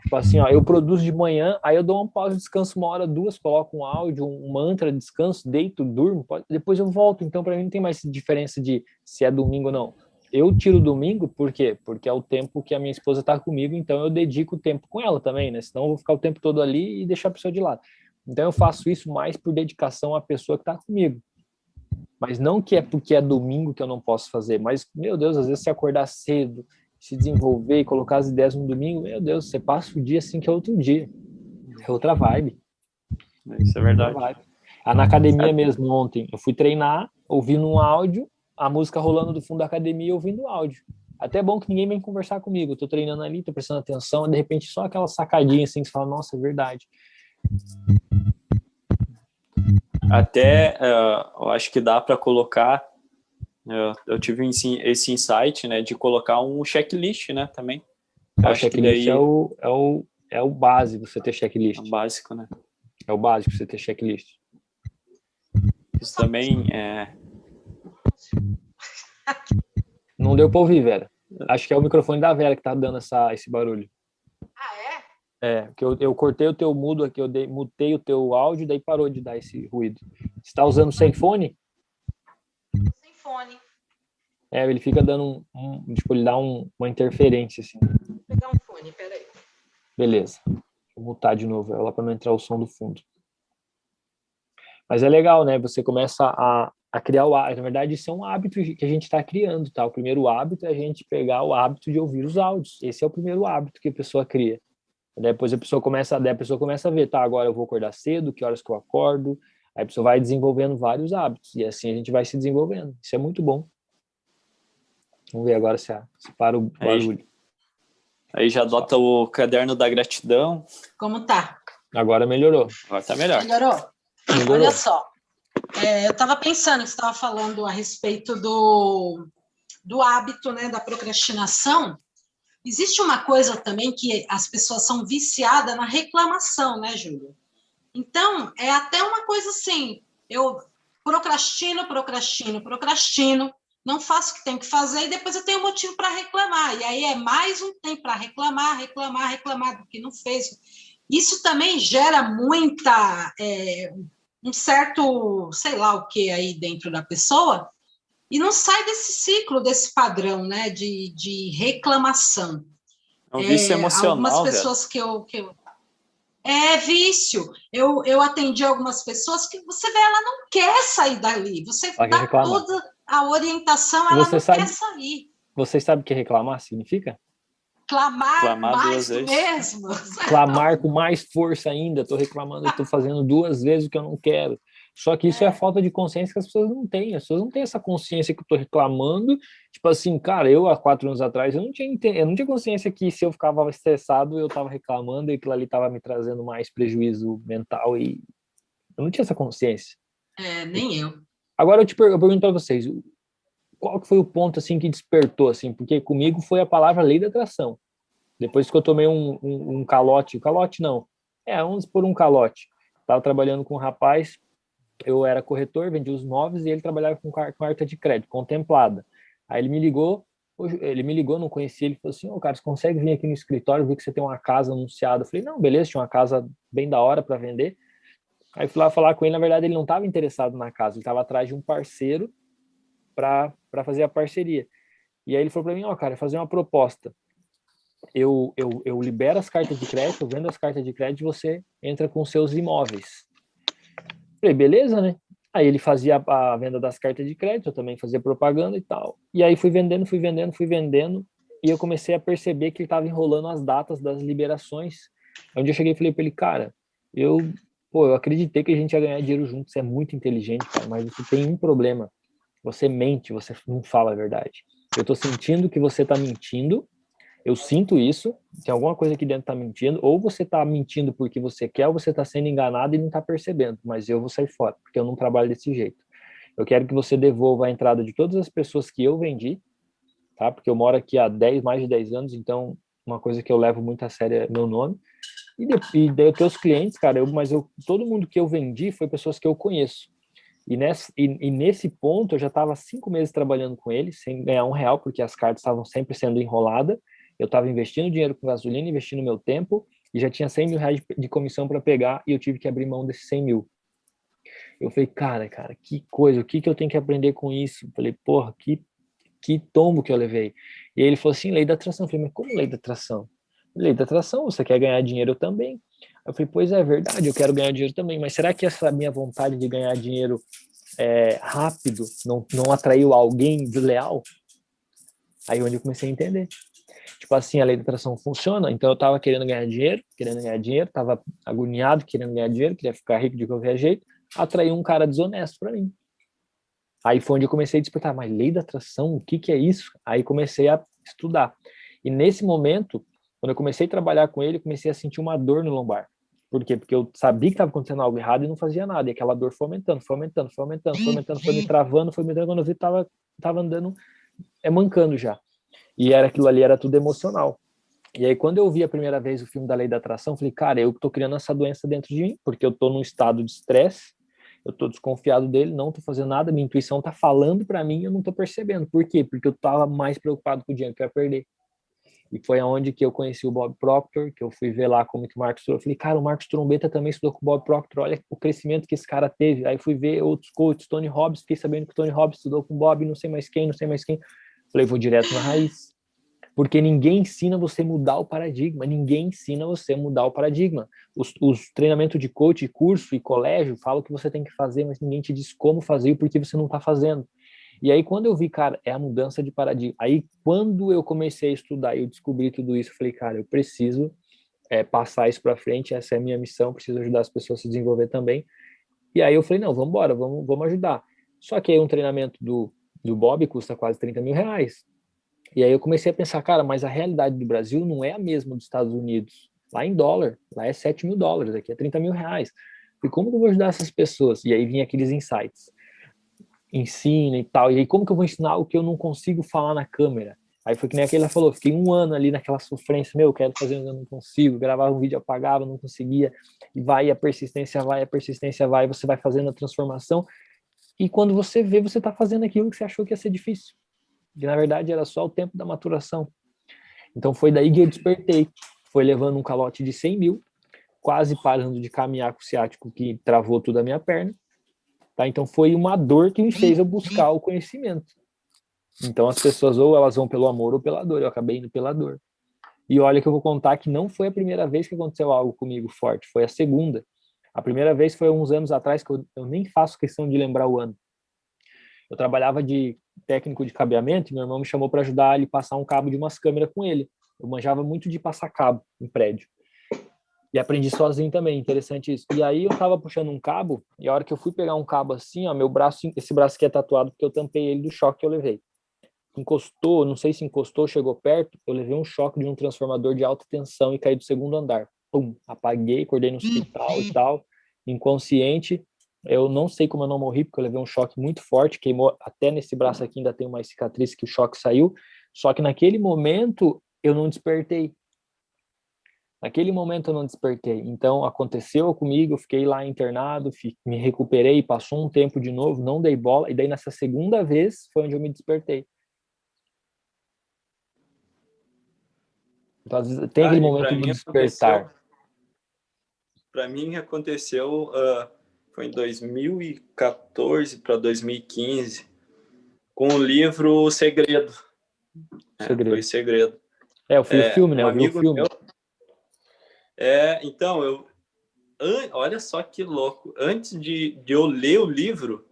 Tipo assim, ó, eu produzo de manhã, aí eu dou uma pausa, descanso 1 hora, 2, coloco um áudio, um mantra, descanso, deito, durmo, depois eu volto. Então, para mim, não tem mais diferença de se é domingo ou não. Eu tiro domingo, por quê? Porque é o tempo que a minha esposa tá comigo, então eu dedico o tempo com ela também, né? Senão eu vou ficar o tempo todo ali e deixar a pessoa de lado. Então, eu faço isso mais por dedicação à pessoa que tá comigo. Mas não que é porque é domingo que eu não posso fazer, mas, meu Deus, às vezes se acordar cedo, se desenvolver e colocar as ideias no domingo, meu Deus, você passa o dia assim que é outro dia. É outra vibe. Isso é verdade. Na academia mesmo, ontem, eu fui treinar, ouvindo um áudio, a música rolando do fundo da academia, ouvindo o áudio. Até é bom que ninguém vem conversar comigo. Eu tô treinando ali, tô prestando atenção, e de repente só aquela sacadinha assim, que você fala, nossa, é verdade. Até, eu acho que dá para colocar, eu tive esse insight, né, de colocar um checklist, né, também. O checklist daí é o básico, você ter checklist. É o básico, né? É o básico, você ter checklist. Isso também Não deu para ouvir, Vera. Acho que é o microfone da Vera que tá dando esse barulho. Porque eu cortei o teu mudo aqui, eu mutei o teu áudio, daí parou de dar esse ruído. Você tá usando sem fone? Sem fone. Ele fica dando tipo, ele dá uma interferência, assim. Vou pegar um fone, peraí. Beleza. Vou mutar de novo ela para não entrar o som do fundo. Mas é legal, né? Você começa a criar o hábito. Na verdade, isso é um hábito que a gente está criando, tá? O primeiro hábito é a gente pegar o hábito de ouvir os áudios. Esse é o primeiro hábito que a pessoa cria. Depois a pessoa começa a ver, tá, agora eu vou acordar cedo, que horas que eu acordo. Aí a pessoa vai desenvolvendo vários hábitos. E assim a gente vai se desenvolvendo. Isso é muito bom. Vamos ver agora se para o barulho. Aí já adota o caderno da gratidão. Como tá? Agora melhorou. Agora tá melhor. Melhorou? Olha só. Eu estava pensando, você estava falando a respeito do hábito, né, da procrastinação. Existe uma coisa também que as pessoas são viciadas na reclamação, né, Júlia? Então, é até uma coisa assim, eu procrastino, não faço o que tenho que fazer e depois eu tenho motivo para reclamar. E aí é mais um tempo para reclamar do que não fez. Isso também gera um certo, sei lá o que aí dentro da pessoa, e não sai desse ciclo, desse padrão, né, de reclamação. É um vício emocional, algumas pessoas que eu É vício. Eu atendi algumas pessoas que você vê, ela não quer sair dali. Você Ela quer dá reclamar. toda a orientação, E ela não quer sair. você sabe o que reclamar significa? Clamar Clamar duas mais do vezes. mesmo. Clamar com mais força ainda. Estou reclamando, estou fazendo 2 vezes o que eu não quero. Só que isso é a falta de consciência que as pessoas não têm. As pessoas não têm essa consciência que eu estou reclamando. Tipo assim, cara, eu há 4 anos atrás, eu não tinha consciência que se eu ficava estressado, eu estava reclamando e aquilo ali estava me trazendo mais prejuízo mental e eu não tinha essa consciência. Nem eu. Agora eu pergunto para vocês, qual que foi o ponto assim que despertou assim? Porque comigo foi a palavra lei da atração. Depois que eu tomei um calote não, vamos por um calote. Estava trabalhando com um rapaz, eu era corretor, vendia os móveis e ele trabalhava com carta de crédito, contemplada. Aí ele me ligou, não conhecia, ele falou assim, cara, você consegue vir aqui no escritório, ver que você tem uma casa anunciada? Eu falei, não, beleza, tinha uma casa bem da hora para vender. Aí fui lá falar com ele, na verdade ele não estava interessado na casa, ele estava atrás de um parceiro para fazer a parceria. E aí ele falou para mim, cara, fazer uma proposta. Eu libero as cartas de crédito, eu vendo as cartas de crédito e você entra com seus imóveis. Falei, beleza, né? Aí ele fazia a venda das cartas de crédito, eu também fazia propaganda e tal. E aí fui vendendo, e eu comecei a perceber que ele estava enrolando as datas das liberações. Onde eu cheguei e falei para ele, cara, eu acreditei que a gente ia ganhar dinheiro juntos, você é muito inteligente, cara, mas você tem um problema. Você mente, você não fala a verdade. Eu tô sentindo que você tá mentindo, eu sinto isso, tem alguma coisa aqui dentro que tá mentindo, ou você tá mentindo porque você quer, ou você tá sendo enganado e não tá percebendo, mas eu vou sair fora, porque eu não trabalho desse jeito. Eu quero que você devolva a entrada de todas as pessoas que eu vendi, tá? Porque eu moro aqui há mais de 10 anos, então uma coisa que eu levo muito a sério é meu nome. E daí eu tenho os clientes, cara, todo mundo que eu vendi foi pessoas que eu conheço. E nesse ponto, eu já estava 5 meses trabalhando com ele, sem ganhar R$ 1, porque as cartas estavam sempre sendo enroladas. Eu estava investindo dinheiro com gasolina, investindo meu tempo, e já tinha R$ 100 mil de comissão para pegar, e eu tive que abrir mão desses 100 mil. Eu falei, cara, que coisa, o que eu tenho que aprender com isso? Eu falei, porra, que tombo que eu levei. E aí ele falou assim, lei da atração. Eu falei, mas como lei da atração? Lei da atração, você quer ganhar dinheiro, eu também. Eu falei, pois é verdade, eu quero ganhar dinheiro também, mas será que essa minha vontade de ganhar dinheiro rápido não atraiu alguém de leal? Aí onde eu comecei a entender. Tipo assim, a lei da atração funciona, então eu tava querendo ganhar dinheiro, tava agoniado, querendo ganhar dinheiro, queria ficar rico de qualquer jeito, atraí um cara desonesto para mim. Aí foi onde eu comecei a despertar, mas lei da atração, o que é isso? Aí comecei a estudar. E nesse momento, quando eu comecei a trabalhar com ele, eu comecei a sentir uma dor no lombar. Por quê? Porque eu sabia que estava acontecendo algo errado e não fazia nada. E aquela dor foi aumentando, foi me travando, quando eu vi, tava andando, mancando já. E aquilo ali era tudo emocional. E aí, quando eu vi a primeira vez o filme da Lei da Atração, eu falei, cara, eu tô criando essa doença dentro de mim, porque eu tô num estado de estresse, eu tô desconfiado dele, não tô fazendo nada, minha intuição tá falando para mim, eu não tô percebendo. Por quê? Porque eu tava mais preocupado com o dinheiro que eu ia perder. E foi aonde que eu conheci o Bob Proctor, que eu fui ver lá como que o Marcos Trombeta. Eu falei, cara, o Marcos Trombeta também estudou com o Bob Proctor, olha o crescimento que esse cara teve. Aí fui ver outros coaches, Tony Robbins, fiquei sabendo que o Tony Robbins estudou com o Bob, não sei mais quem. Falei, vou direto na raiz. Porque ninguém ensina você a mudar o paradigma, Os treinamentos de coach, curso e colégio falam o que você tem que fazer, mas ninguém te diz como fazer e por que você não está fazendo. E aí, quando eu vi, cara, é a mudança de paradigma. Aí, quando eu comecei a estudar e eu descobri tudo isso, eu falei, cara, eu preciso passar isso para frente, essa é a minha missão, preciso ajudar as pessoas a se desenvolver também. E aí eu falei, não, vamos embora, vamos ajudar. Só que aí um treinamento do Bob custa quase R$ 30 mil. E aí eu comecei a pensar, cara, mas a realidade do Brasil não é a mesma dos Estados Unidos. Lá em dólar, lá é $7 mil, aqui é R$ 30 mil. E como que eu vou ajudar essas pessoas? E aí vinha aqueles insights. Ensina e tal. E aí como que eu vou ensinar o que eu não consigo falar na câmera? Aí foi que nem aquele falou, fiquei 1 ano ali naquela sofrência, eu quero fazer, eu não consigo, gravava um vídeo, apagava, não conseguia, e a persistência vai, você vai fazendo a transformação, e quando você vê, você está fazendo aquilo que você achou que ia ser difícil, e na verdade era só o tempo da maturação. Então foi daí que eu despertei, foi levando um calote de 100 mil, quase parando de caminhar com o ciático que travou toda a minha perna, tá? Então foi uma dor que me fez eu buscar o conhecimento. Então as pessoas ou elas vão pelo amor ou pela dor, eu acabei indo pela dor. E olha que eu vou contar que não foi a primeira vez que aconteceu algo comigo forte, foi a segunda. A primeira vez foi uns anos atrás, que eu nem faço questão de lembrar o ano. Eu trabalhava de técnico de cabeamento e meu irmão me chamou para ajudar ele a passar um cabo de umas câmeras com ele. Eu manjava muito de passar cabo em prédio. E aprendi sozinho também, interessante isso. E aí eu tava puxando um cabo, e a hora que eu fui pegar um cabo assim, ó, meu braço, esse braço aqui é tatuado porque eu tampei ele do choque que eu levei. Encostou, não sei se encostou, chegou perto, eu levei um choque de um transformador de alta tensão e caí do segundo andar. Pum, apaguei, acordei no hospital e tal, inconsciente. Eu não sei como eu não morri, porque eu levei um choque muito forte, queimou até nesse braço aqui, ainda tem uma cicatriz que o choque saiu. Só que naquele momento eu não despertei. Naquele momento eu não despertei. Então aconteceu comigo, eu fiquei lá internado, me recuperei, passou um tempo de novo, não dei bola, e daí nessa segunda vez foi onde eu me despertei. Então, às vezes, tem aquele momento do despertar. Para mim aconteceu, foi em 2014 para 2015, com o livro O Segredo. Foi O Segredo. Eu vi o filme, né? Eu vi o filme. Então, olha só que louco. Antes de eu ler o livro,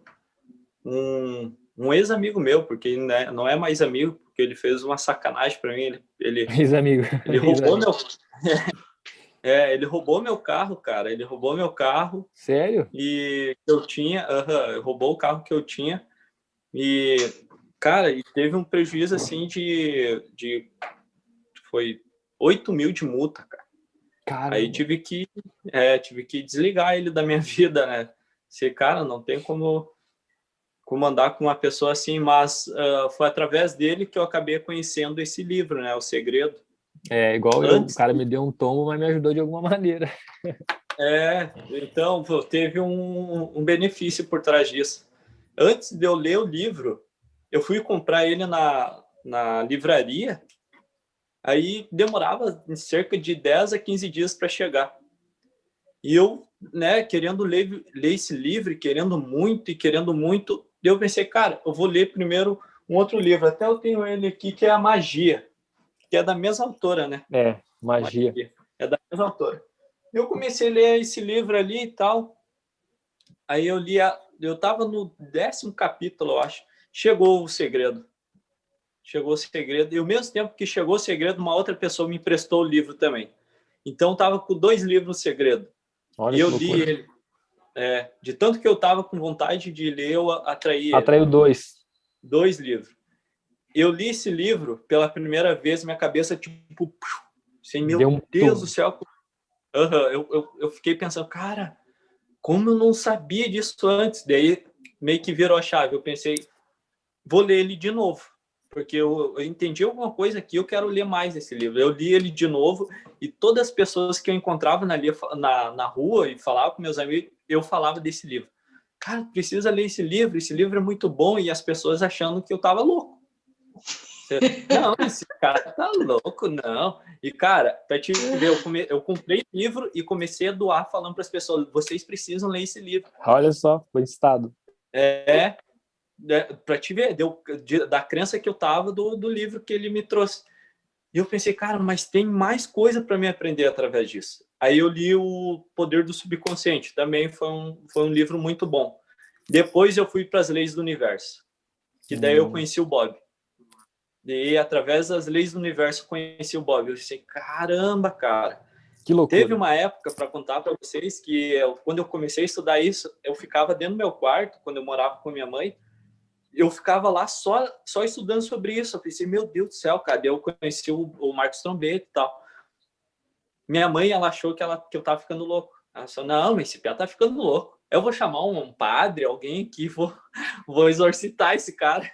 um ex-amigo meu, porque né, não é mais amigo, porque ele fez uma sacanagem para mim. Ex-amigo. Ele roubou meu... ele roubou meu carro, cara. Ele roubou meu carro. Sério? E eu tinha... roubou o carro que eu tinha. E, cara, e teve um prejuízo, assim, foi 8 mil de multa, cara. Caramba. Aí tive que desligar ele da minha vida, né? Cara, não tem como andar com uma pessoa assim, mas foi através dele que eu acabei conhecendo esse livro, né? O Segredo. Igual o cara me deu um tombo, mas me ajudou de alguma maneira. Então, teve um benefício por trás disso. Antes de eu ler o livro, eu fui comprar ele na livraria, aí demorava cerca de 10 a 15 dias para chegar. E eu, né, querendo ler esse livro, querendo muito, eu pensei, cara, eu vou ler primeiro um outro livro. Até eu tenho ele aqui, que é A Magia, que é da mesma autora, né? Magia. É da mesma autora. Eu comecei a ler esse livro ali e tal. Aí eu eu estava no 10º capítulo, eu acho. Chegou o Segredo. E ao mesmo tempo que chegou o Segredo, uma outra pessoa me emprestou o livro também. Então, estava com 2 livros no Segredo. Olha, e eu li ele. De tanto que eu estava com vontade de ler, eu atraiu 2 livros. Eu li esse livro pela primeira vez, minha cabeça tipo... Assim, meu Deus do céu. Eu fiquei pensando, cara, como eu não sabia disso antes? Daí meio que virou a chave. Eu pensei, vou ler ele de novo. Porque eu entendi alguma coisa aqui, eu quero ler mais esse livro. Eu li ele de novo e todas as pessoas que eu encontrava na rua e falava com meus amigos, eu falava desse livro. Cara, precisa ler esse livro é muito bom. E as pessoas achando que eu tava louco. Não, esse cara tá louco, não. E, cara, pra te ver, eu comprei o livro e comecei a doar falando para as pessoas, vocês precisam ler esse livro. Olha só, foi estado. Para te ver, da crença que eu tava do livro que ele me trouxe. E eu pensei, cara, mas tem mais coisa para me aprender através disso. Aí eu li O Poder do Subconsciente, também foi um livro muito bom. Depois eu fui para As Leis do Universo, que daí eu conheci o Bob. E através das leis do universo eu conheci o Bob. Eu disse, caramba, cara. Que loucura. Teve uma época, para contar para vocês, que quando eu comecei a estudar isso, eu ficava dentro do meu quarto, quando eu morava com minha mãe, eu ficava lá só estudando sobre isso. Eu pensei, meu Deus do céu, cara. Eu conheci o Marcos Trombeta e tal. Minha mãe, ela achou que eu tava ficando louco. Ela falou, não, mas esse piá tá ficando louco. Eu vou chamar um padre, alguém aqui, vou exorcitar esse cara.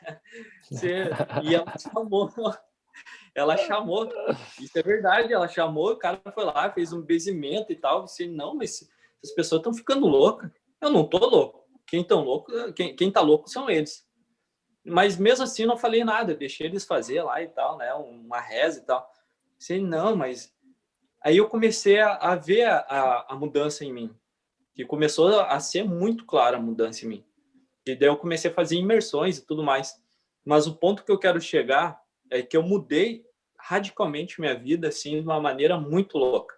E ela chamou, isso é verdade, ela chamou, o cara foi lá, fez um benzimento e tal. Eu disse, não, mas essas pessoas estão ficando loucas. Eu não tô louco. Quem tá louco são eles. Mas mesmo assim não falei nada, eu deixei eles fazer lá e tal, né, uma reza e tal. Disse, não, mas... Aí eu comecei a ver a mudança em mim, que começou a ser muito clara a mudança em mim. E daí eu comecei a fazer imersões e tudo mais. Mas o ponto que eu quero chegar é que eu mudei radicalmente minha vida, assim, de uma maneira muito louca.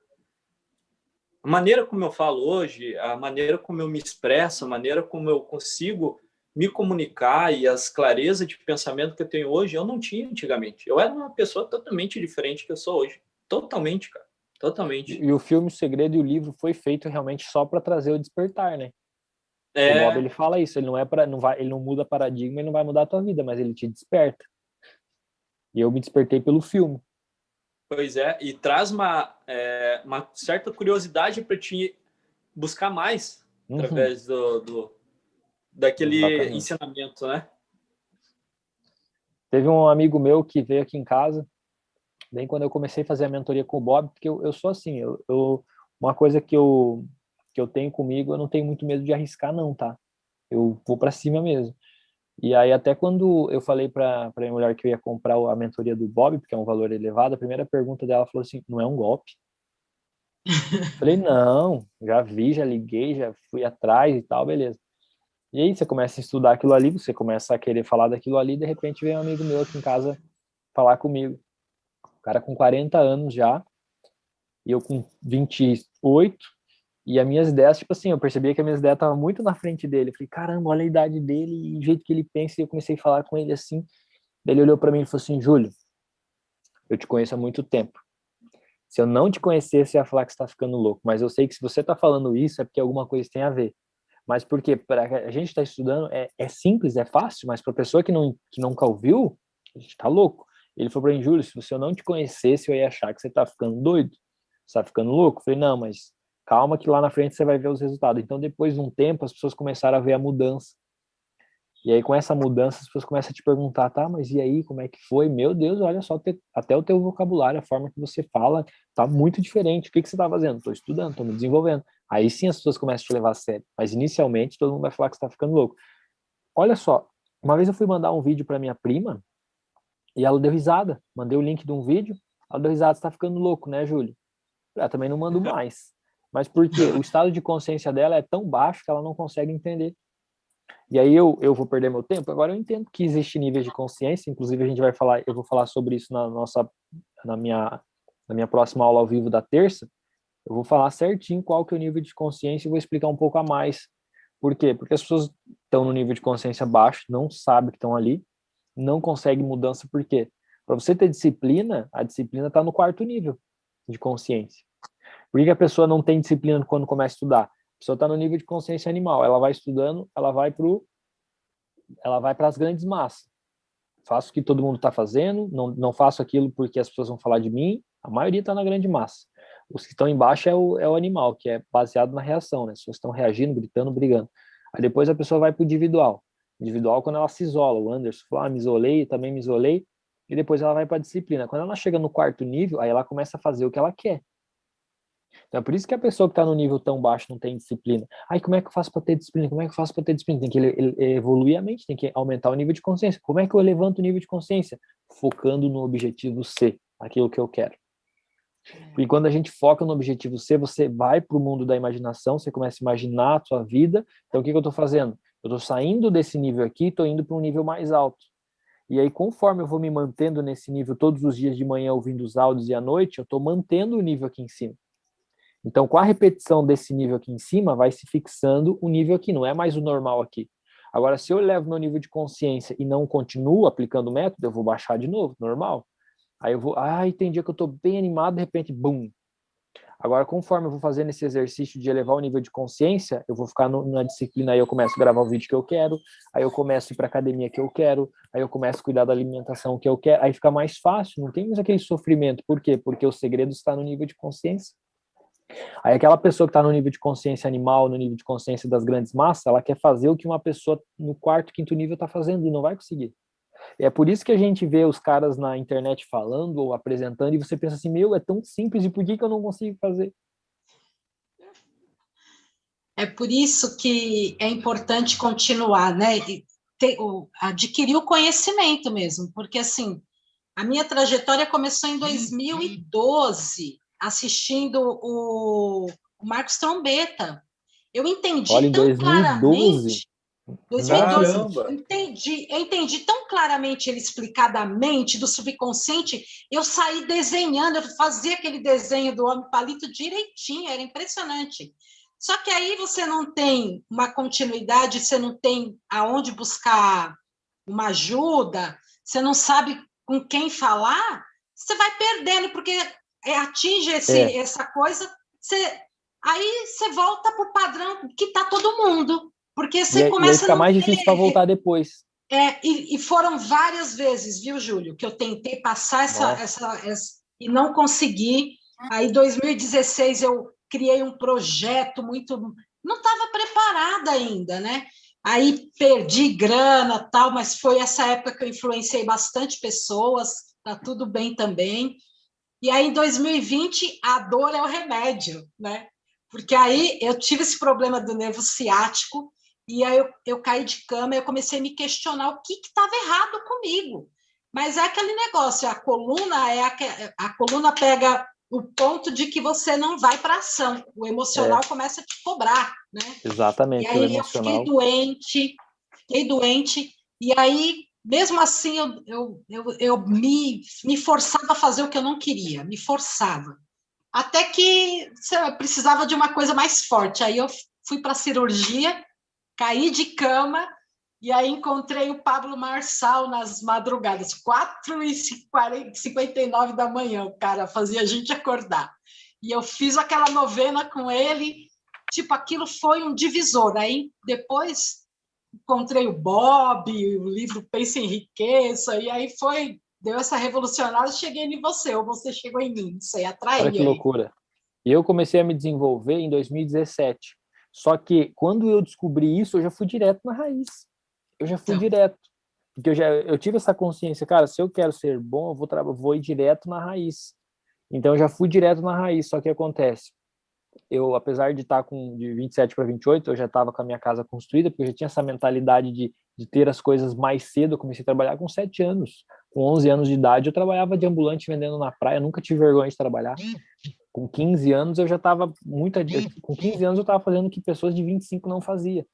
A maneira como eu falo hoje, a maneira como eu me expresso, a maneira como eu consigo me comunicar e as clarezas de pensamento que eu tenho hoje, eu não tinha antigamente. Eu era uma pessoa totalmente diferente que eu sou hoje. Totalmente, cara. Totalmente. E o filme O Segredo e o livro foi feito realmente só para trazer o despertar, né? É... O Bob, ele fala isso, ele não muda paradigma, ele não vai mudar a tua vida, mas ele te desperta. E eu me despertei pelo filme. Pois é, e traz uma certa curiosidade para te buscar mais através daquele Exatamente. ensinamento, né? Teve um amigo meu que veio aqui em casa, bem quando eu comecei a fazer a mentoria com o Bob, porque eu sou assim, uma coisa que eu tenho comigo, eu não tenho muito medo de arriscar não, tá? Eu vou para cima mesmo. E aí até quando eu falei para minha mulher que eu ia comprar a mentoria do Bob, porque é um valor elevado, a primeira pergunta dela falou assim, não é um golpe? Falei, não, já vi, já liguei, já fui atrás e tal, beleza. E aí você começa a estudar aquilo ali, você começa a querer falar daquilo ali, de repente vem um amigo meu aqui em casa falar comigo. O cara com 40 anos já, e eu com 28, e as minhas ideias, tipo assim, eu percebia que as minhas ideias estavam muito na frente dele. Eu falei, caramba, olha a idade dele e o jeito que ele pensa, e eu comecei a falar com ele assim. Daí ele olhou para mim e falou assim, Júlio, eu te conheço há muito tempo. Se eu não te conhecesse, eu ia falar que você tá ficando louco, mas eu sei que se você tá falando isso é porque alguma coisa tem a ver. Mas porque para a gente estar estudando é simples, é fácil, mas para a pessoa que nunca ouviu, a gente tá louco. Ele falou para mim, Júlio, se eu não te conhecesse, eu ia achar que você tá ficando doido, você tá ficando louco. Eu falei, não, mas calma que lá na frente você vai ver os resultados. Então, depois de um tempo, as pessoas começaram a ver a mudança. E aí, com essa mudança, as pessoas começam a te perguntar, tá, mas e aí, como é que foi? Meu Deus, olha só, até o teu vocabulário, a forma que você fala, tá muito diferente. O que você tá fazendo? Tô estudando, tô me desenvolvendo. Aí sim as pessoas começam a te levar a sério. Mas inicialmente, todo mundo vai falar que você tá ficando louco. Olha só, uma vez eu fui mandar um vídeo para minha prima e ela deu risada. Mandei o link de um vídeo, ela deu risada, você tá ficando louco, né, Júlio? Eu também não mando mais. Mas por quê? O estado de consciência dela é tão baixo que ela não consegue entender. E aí eu vou perder meu tempo? Agora eu entendo que existe níveis de consciência, inclusive eu vou falar sobre isso na minha próxima aula ao vivo da terça. Eu vou falar certinho qual que é o nível de consciência e vou explicar um pouco a mais. Por quê? Porque as pessoas estão no nível de consciência baixo, não sabem que estão ali, não conseguem mudança. Por quê? Para você ter disciplina, a disciplina está no 4º nível de consciência. Por que a pessoa não tem disciplina quando começa a estudar? A pessoa está no nível de consciência animal, ela vai estudando, ela vai para as grandes massas. Faço o que todo mundo está fazendo, não faço aquilo porque as pessoas vão falar de mim, a maioria está na grande massa. Os que estão embaixo é o animal, que é baseado na reação, né? As pessoas estão reagindo, gritando, brigando. Aí depois a pessoa vai para o individual. Individual quando ela se isola. O Anderson fala, me isolei, também me isolei. E depois ela vai para a disciplina. Quando ela chega no 4º nível, aí ela começa a fazer o que ela quer. Então é por isso que a pessoa que está no nível tão baixo não tem disciplina. Ai, como é que eu faço para ter disciplina? Como é que eu faço para ter disciplina? Tem que evoluir a mente, tem que aumentar o nível de consciência. Como é que eu levanto o nível de consciência? Focando no objetivo C, aquilo que eu quero. Porque quando a gente foca no objetivo C, você vai para o mundo da imaginação, você começa a imaginar a sua vida. Então, o que eu estou fazendo? Eu estou saindo desse nível aqui e estou indo para um nível mais alto. E aí, conforme eu vou me mantendo nesse nível todos os dias de manhã, ouvindo os áudios e à noite, eu estou mantendo o nível aqui em cima. Então, com a repetição desse nível aqui em cima, vai se fixando o nível aqui, não é mais o normal aqui. Agora, se eu levo meu nível de consciência e não continuo aplicando o método, eu vou baixar de novo, normal. Aí eu vou, tem dia que eu tô bem animado, de repente, bum. Agora, conforme eu vou fazendo esse exercício de elevar o nível de consciência, eu vou ficar na disciplina, aí eu começo a gravar o vídeo que eu quero, aí eu começo a ir pra academia que eu quero, aí eu começo a cuidar da alimentação que eu quero, aí fica mais fácil, não tem mais aquele sofrimento. Por quê? Porque o segredo está no nível de consciência. Aí aquela pessoa que está no nível de consciência animal, no nível de consciência das grandes massas, ela quer fazer o que uma pessoa no 4º, 5º nível está fazendo e não vai conseguir. E é por isso que a gente vê os caras na internet falando ou apresentando e você pensa assim, meu, é tão simples e por que eu não consigo fazer? É por isso que é importante continuar, né? E adquirir o conhecimento mesmo, porque assim, a minha trajetória começou em 2012, assistindo o Marcos Trombetta. Eu entendi Olha, em tão 2012, claramente. 2012, Caramba! eu entendi tão claramente ele explicar da mente, do subconsciente, eu saí desenhando, eu fazia aquele desenho do homem palito direitinho, era impressionante. Só que aí você não tem uma continuidade, você não tem aonde buscar uma ajuda, você não sabe com quem falar, você vai perdendo, porque atinge essa coisa, aí você volta para o padrão que está todo mundo. Porque você começa e aí fica mais difícil para voltar depois. E foram várias vezes, viu, Júlio, que eu tentei passar e não consegui. Aí, em 2016, eu criei um projeto muito... Não estava preparada ainda, né? Aí perdi grana, tal, mas foi essa época que eu influenciei bastante pessoas, tá tudo bem também. E aí, em 2020, a dor é o remédio, né? Porque aí eu tive esse problema do nervo ciático, e aí eu caí de cama e eu comecei a me questionar o que estava errado comigo. Mas é aquele negócio, a coluna pega o ponto de que você não vai para a ação. O emocional começa a te cobrar, né? Exatamente. E aí eu fiquei doente, e aí, mesmo assim, eu me forçava a fazer o que eu não queria, me forçava. Até que eu precisava de uma coisa mais forte. Aí eu fui para a cirurgia, caí de cama, e aí encontrei o Pablo Marçal nas madrugadas, 4h59 da manhã, o cara fazia a gente acordar. E eu fiz aquela novena com ele, tipo, aquilo foi um divisor. Aí depois encontrei o Bob, o livro Pense em Riqueza, e aí deu essa revolucionada, cheguei em você, ou você chegou em mim, não sei, atraiu. Olha que loucura. E eu comecei a me desenvolver em 2017. Só que quando eu descobri isso, eu já fui direto na raiz. Eu já fui direto. Porque eu tive essa consciência, cara, se eu quero ser bom, eu vou ir direto na raiz. Então eu já fui direto na raiz. Só que acontece, eu, apesar de estar de 27 para 28, eu já estava com a minha casa construída, porque eu já tinha essa mentalidade de ter as coisas mais cedo. Eu comecei a trabalhar com 7 anos. Com 11 anos de idade, eu trabalhava de ambulante vendendo na praia, nunca tive vergonha de trabalhar. Com 15 anos, eu já estava com 15 anos, eu estava fazendo o que pessoas de 25 não faziam.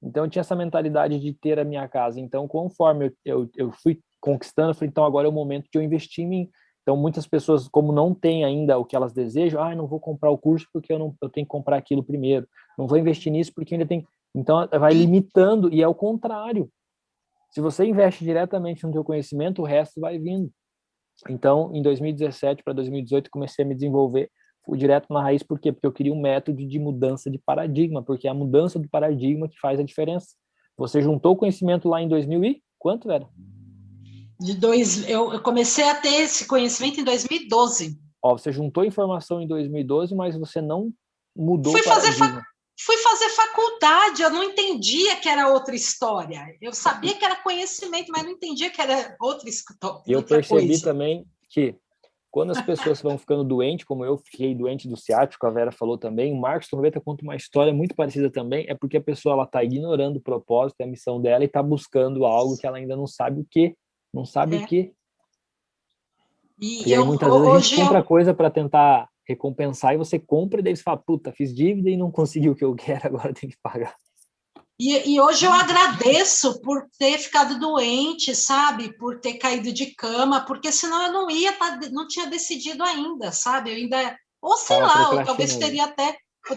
Então, eu tinha essa mentalidade de ter a minha casa. Então, conforme eu fui conquistando, eu falei, então agora é o momento de eu investir em mim. Então, muitas pessoas, como não têm ainda o que elas desejam, não vou comprar o curso porque eu tenho que comprar aquilo primeiro. Não vou investir nisso porque ainda tem... Então, vai limitando, e é o contrário. Se você investe diretamente no teu conhecimento, o resto vai vindo. Então, em 2017 para 2018, comecei a me desenvolver, fui direto na raiz. Por quê? Porque eu queria um método de mudança de paradigma, porque é a mudança do paradigma que faz a diferença. Você juntou o conhecimento lá em 2000 e quanto, velho? Eu comecei a ter esse conhecimento em 2012. Você juntou informação em 2012, mas você não mudou o paradigma. Fui fazer faculdade, eu não entendia que era outra história. Eu sabia que era conhecimento, mas não entendia que era outra história. E eu percebi também que quando as pessoas vão ficando doentes, como eu fiquei doente do ciático, a Vera falou também, o Marcos Trombeta conta uma história muito parecida também, é porque a pessoa está ignorando o propósito, a missão dela, e está buscando algo que ela ainda não sabe o que. Não sabe o que. E aí, muitas vezes a gente compra coisa para tentar recompensar, e você compra e daí você fala, puta, fiz dívida e não consegui o que eu quero, agora tem que pagar. E hoje eu agradeço por ter ficado doente, sabe? Por ter caído de cama, porque senão eu não tinha decidido ainda, sabe? Eu ainda, ou sei lá, eu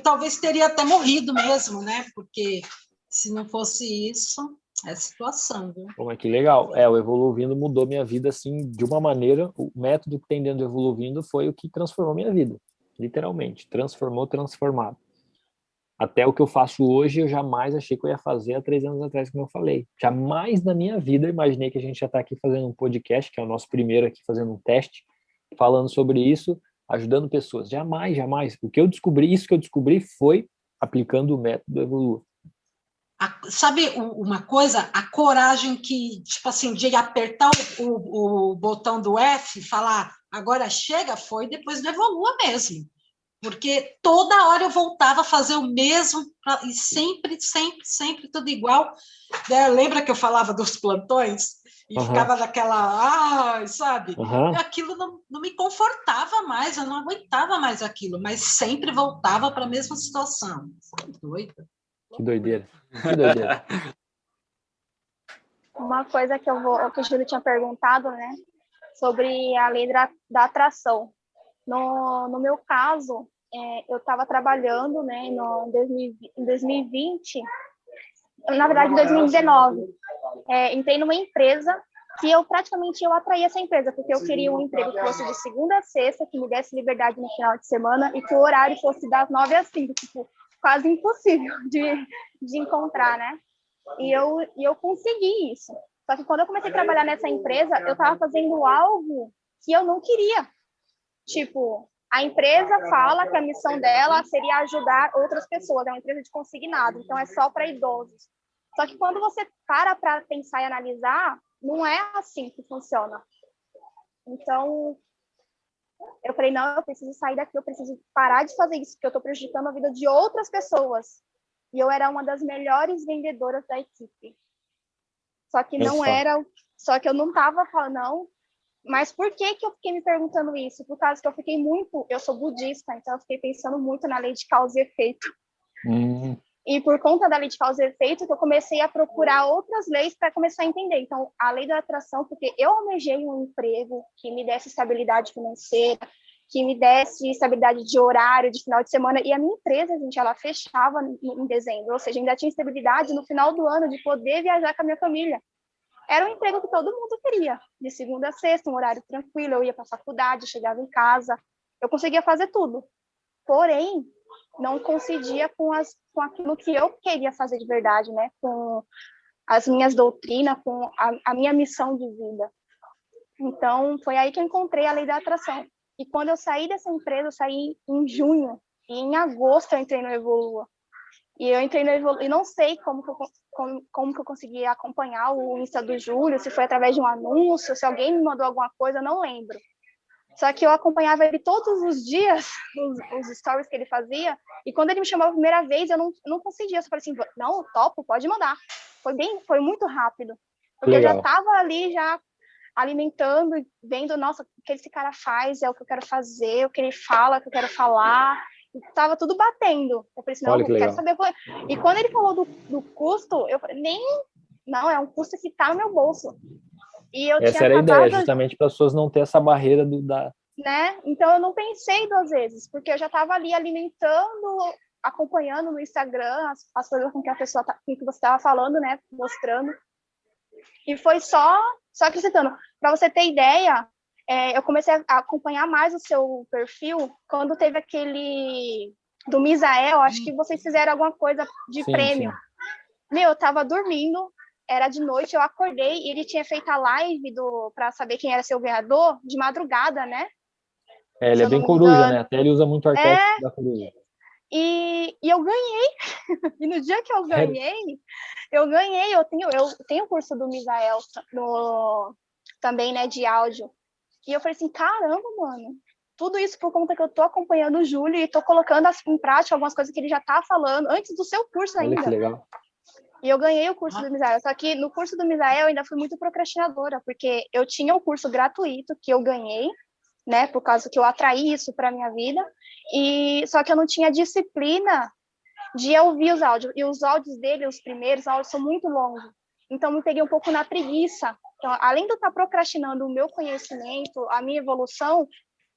talvez teria até morrido mesmo, né? Porque se não fosse isso, é a situação, viu? Pô, mas que legal. O Evoluindo mudou minha vida, assim, de uma maneira. O método que tem dentro do Evoluindo foi o que transformou minha vida. Literalmente. Transformado. Até o que eu faço hoje, eu jamais achei que eu ia fazer há 3 anos atrás, como eu falei. Jamais na minha vida eu imaginei que a gente já está aqui fazendo um podcast, que é o nosso primeiro aqui, fazendo um teste, falando sobre isso, ajudando pessoas. Jamais. Isso que eu descobri foi aplicando o método Evolua. Sabe uma coisa? A coragem que, tipo assim, de apertar o botão do F e falar, agora chega, foi depois do Evolua mesmo. Porque toda hora eu voltava a fazer o mesmo, e sempre tudo igual. Lembra que eu falava dos plantões? E ficava naquela, sabe? Aquilo não me confortava mais, eu não aguentava mais aquilo, mas sempre voltava para a mesma situação. Doida. Que doideira. Uma coisa que o Júlio tinha perguntado, né, sobre a lei da atração. No meu caso, eu estava trabalhando, né, em 2020, na verdade, em 2019, entrei numa empresa que eu atraí essa empresa, porque eu queria um emprego que fosse de segunda a sexta, que me desse liberdade no final de semana e que o horário fosse das 9 às 5, tipo, quase impossível de encontrar, né? E eu consegui isso. Só que quando eu comecei a trabalhar nessa empresa, eu estava fazendo algo que eu não queria. Tipo, a empresa fala que a missão dela seria ajudar outras pessoas, é uma empresa de consignado, então é só para idosos. Só que quando você para pensar e analisar, não é assim que funciona. Então, eu falei, não, eu preciso sair daqui, eu preciso parar de fazer isso, porque eu estou prejudicando a vida de outras pessoas. E eu era uma das melhores vendedoras da equipe. Só que eu não estava falando, não. Mas por que eu fiquei me perguntando isso? Por causa que eu sou budista, então eu fiquei pensando muito na lei de causa e efeito. E por conta da lei de causa e efeito, que eu comecei a procurar outras leis para começar a entender. Então, a lei da atração, porque eu almejei um emprego que me desse estabilidade financeira, que me desse estabilidade de horário, de final de semana, e a minha empresa, gente, ela fechava em dezembro, ou seja, ainda tinha estabilidade no final do ano de poder viajar com a minha família. Era um emprego que todo mundo queria, de segunda a sexta, um horário tranquilo, eu ia para a faculdade, chegava em casa, eu conseguia fazer tudo. Porém, não coincidia com aquilo que eu queria fazer de verdade, né? Com as minhas doutrinas, com a minha missão de vida. Então, foi aí que eu encontrei a lei da atração. E quando eu saí dessa empresa, eu saí em junho, e em agosto eu entrei no Evolua. E eu entrei no Evolua, e não sei como que eu consegui acompanhar o Insta do Júlio, se foi através de um anúncio, se alguém me mandou alguma coisa, eu não lembro. Só que eu acompanhava ele todos os dias, os stories que ele fazia, e quando ele me chamou a primeira vez, eu não conseguia. Eu falei assim, não, topo, pode mandar. Foi muito rápido. Porque Legal. eu já estava ali, já alimentando, vendo, nossa, o que esse cara faz é o que eu quero fazer, o que ele fala, o que eu quero falar. E tava tudo batendo. Eu falei assim, não, eu quero saber. E quando ele falou do custo, eu falei, não, é um custo que tá no meu bolso. E eu Essa tinha era a acabado, ideia, justamente para as pessoas não ter essa barreira né? Então eu não pensei duas vezes, porque eu já estava ali alimentando, acompanhando no Instagram as coisas com que a pessoa com que você estava falando, né? Mostrando. E foi só acrescentando. Para você ter ideia, eu comecei a acompanhar mais o seu perfil quando teve aquele do Misael, acho que vocês fizeram alguma coisa de prêmio. Sim. Meu, eu tava dormindo, era de noite, eu acordei e ele tinha feito a live para saber quem era seu ganhador de madrugada, né? Ele é bem coruja, né? Até ele usa muito o arquétipo da coruja. E eu ganhei. E no dia que eu ganhei, eu tenho curso do Misael também, né, de áudio. E eu falei assim, caramba, mano, tudo isso por conta que eu tô acompanhando o Júlio e tô colocando em prática algumas coisas que ele já tá falando antes do seu curso ainda. Olha que legal. E eu ganhei o curso do Misael. Só que no curso do Misael eu ainda fui muito procrastinadora, porque eu tinha um curso gratuito que eu ganhei, né, por causa que eu atraí isso para minha vida, e só que eu não tinha disciplina de ouvir os áudios, e os áudios dele, os primeiros áudios, são muito longos, então me peguei um pouco na preguiça. Então, além de eu estar procrastinando o meu conhecimento, a minha evolução,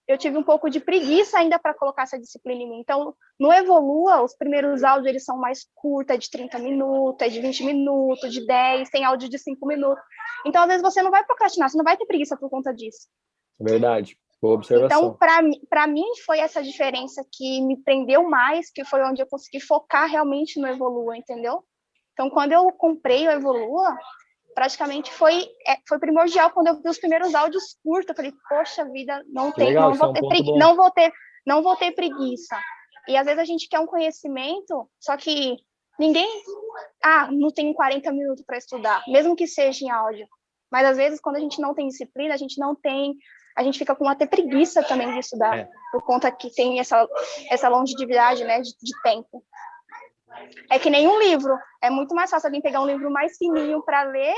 eu tive um pouco de preguiça ainda para colocar essa disciplina em mim. Então, no Evolua, os primeiros áudios eles são mais curtos, é de 30 minutos, é de 20 minutos, de 10, tem áudio de 5 minutos. Então, às vezes, você não vai procrastinar, você não vai ter preguiça por conta disso. Verdade. Boa observação. Então, para mim, foi essa diferença que me prendeu mais, que foi onde eu consegui focar realmente no Evolua, entendeu? Então, quando eu comprei o Evolua, praticamente foi primordial quando eu vi os primeiros áudios curtos. Eu falei, poxa vida, não vou ter preguiça. E às vezes a gente quer um conhecimento, só que não tem 40 minutos para estudar, mesmo que seja em áudio. Mas às vezes quando a gente não tem disciplina, a gente fica com até preguiça também de estudar, por conta que tem essa longevidade, né, de tempo. É que nem um livro. É muito mais fácil alguém pegar um livro mais fininho para ler,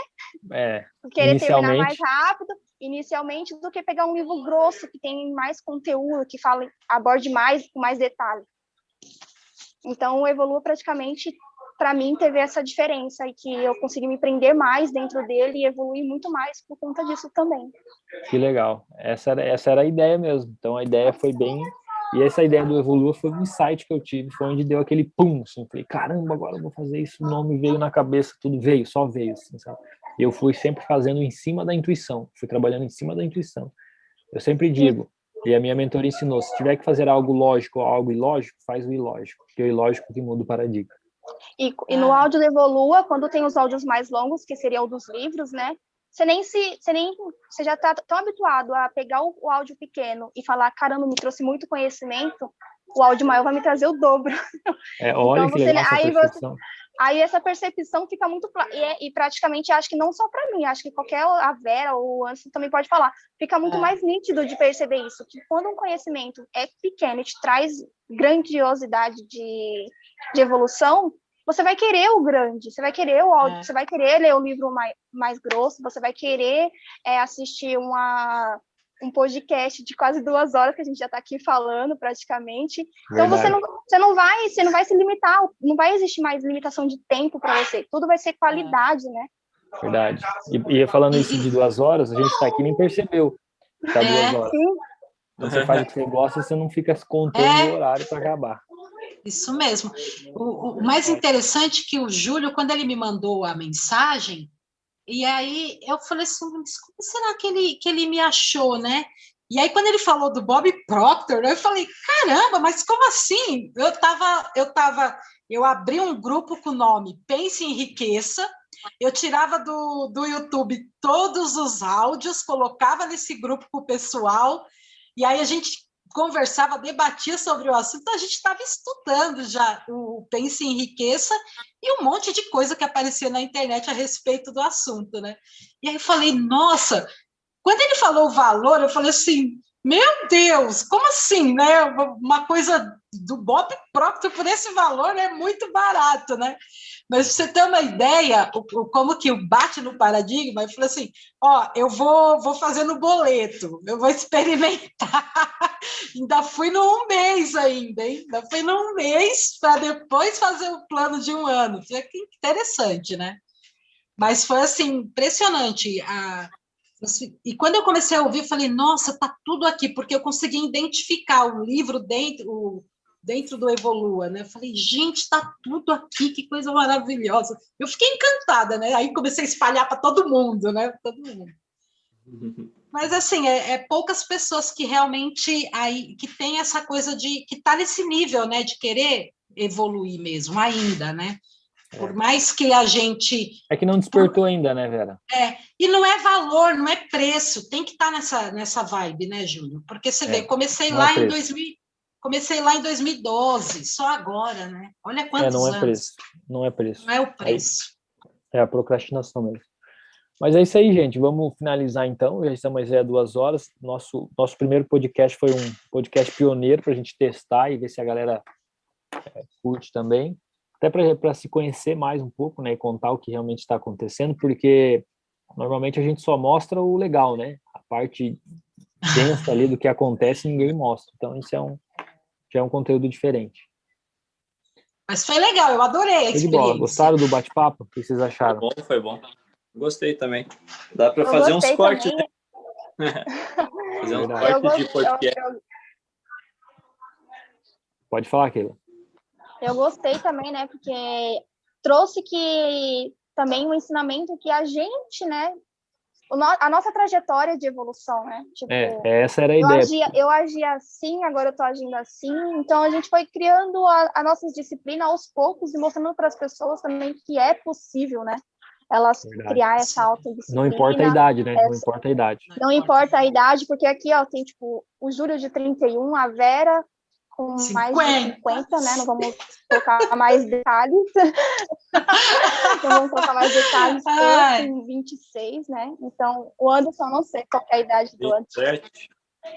querer terminar mais rápido, inicialmente, do que pegar um livro grosso, que tem mais conteúdo, que aborde mais, com mais detalhe. Então, o Evolua praticamente para mim, teve essa diferença e que eu consegui me prender mais dentro dele e evoluir muito mais por conta disso também. Que legal. Essa era a ideia mesmo. Então, a ideia foi bem... E essa ideia do Evolua foi um insight que eu tive, foi onde deu aquele pum, assim, falei, caramba, agora eu vou fazer isso, o nome veio na cabeça, tudo veio, só veio, assim, sabe? E eu fui sempre fazendo em cima da intuição, fui trabalhando em cima da intuição. Eu sempre digo, e a minha mentora ensinou, se tiver que fazer algo lógico ou algo ilógico, faz o ilógico, porque é o ilógico que muda o paradigma. E no áudio do Evolua, quando tem os áudios mais longos, que seria o dos livros, né? Você já está tão habituado a pegar o áudio pequeno e falar, caramba, me trouxe muito conhecimento, o áudio maior vai me trazer o dobro. Olha então, que legal essa percepção. Aí essa percepção fica muito clara. E praticamente, acho que não só para mim, acho que a Vera ou o Anderson também pode falar, fica muito mais nítido de perceber isso, que quando um conhecimento é pequeno e te traz grandiosidade de evolução, você vai querer o grande, você vai querer o áudio, você vai querer ler o livro mais grosso, você vai querer assistir um podcast de quase 2 horas, que a gente já está aqui falando praticamente. Então você não vai se limitar, não vai existir mais limitação de tempo para você, tudo vai ser qualidade, né? Verdade. E falando isso de 2 horas, a gente está aqui e nem percebeu que está 2 horas. Sim. Quando você faz o que você gosta, você não fica contando o horário para acabar. Isso mesmo. O mais interessante é que o Júlio, quando ele me mandou a mensagem, e aí eu falei assim, como será que ele me achou, né? E aí quando ele falou do Bob Proctor, eu falei, caramba, mas como assim? Eu abri um grupo com o nome Pense e Enriqueça, eu tirava do YouTube todos os áudios, colocava nesse grupo com o pessoal, e aí a gente conversava, debatia sobre o assunto, a gente estava estudando já o Pense e Enriqueça e um monte de coisa que aparecia na internet a respeito do assunto, né? E aí eu falei, nossa, quando ele falou o valor, eu falei assim, meu Deus, como assim, né? Uma coisa do Bob Proctor por esse valor é muito barato, né? Mas você ter uma ideia, como que bate no paradigma, eu falei assim, eu vou fazer no boleto, eu vou experimentar. Ainda fui no 1 mês ainda, hein? Ainda fui no 1 mês para depois fazer o plano de 1 ano. Que interessante, né? Mas foi, assim, impressionante. E quando eu comecei a ouvir, eu falei, nossa, tá tudo aqui, porque eu consegui identificar o livro dentro do Evolua, né? Eu falei, gente, tá tudo aqui, que coisa maravilhosa. Eu fiquei encantada, né? Aí comecei a espalhar para todo mundo, né? Todo mundo. Mas, assim, é poucas pessoas que realmente que tem essa coisa que tá nesse nível, né? De querer evoluir mesmo, ainda, né? Por mais que a gente... É que não despertou ainda, né, Vera? E não é valor, não é preço, tem que estar nessa vibe, né, Júlio? Porque você vê, comecei lá em 2012, só agora, né? Olha quantos anos. Não é preço. Não é o preço. É a procrastinação mesmo. Mas é isso aí, gente. Vamos finalizar, então. Já estamos aí há 2 horas. Nosso primeiro podcast foi um podcast pioneiro para a gente testar e ver se a galera curte também. Até para se conhecer mais um pouco, né? E contar o que realmente está acontecendo, porque normalmente a gente só mostra o legal, né? A parte densa ali do que acontece, ninguém mostra. Então, isso já é um conteúdo diferente. Mas foi legal, eu adorei a experiência. De bola. Gostaram do bate-papo? O que vocês acharam? Foi bom. Gostei também. Dá para fazer uns cortes. Fazer uns cortes de podcast. Pode falar, Keila. Eu gostei também, né? Porque trouxe também um ensinamento que a gente, né? A nossa trajetória de evolução, né? Tipo, essa era a ideia. Eu agia assim, agora eu tô agindo assim. Então, a gente foi criando a nossa disciplina aos poucos e mostrando para as pessoas também que é possível, né? Elas criar essa autodisciplina. Não importa a idade, né? Não importa a idade. Não importa a idade, porque aqui, tem, tipo, o Júlio de 31, a Vera com mais de 50, né? Não vamos colocar mais detalhes. Não vamos colocar mais detalhes. Eu tenho 26, né? Então, o Anderson, não sei qual é a idade do Anderson.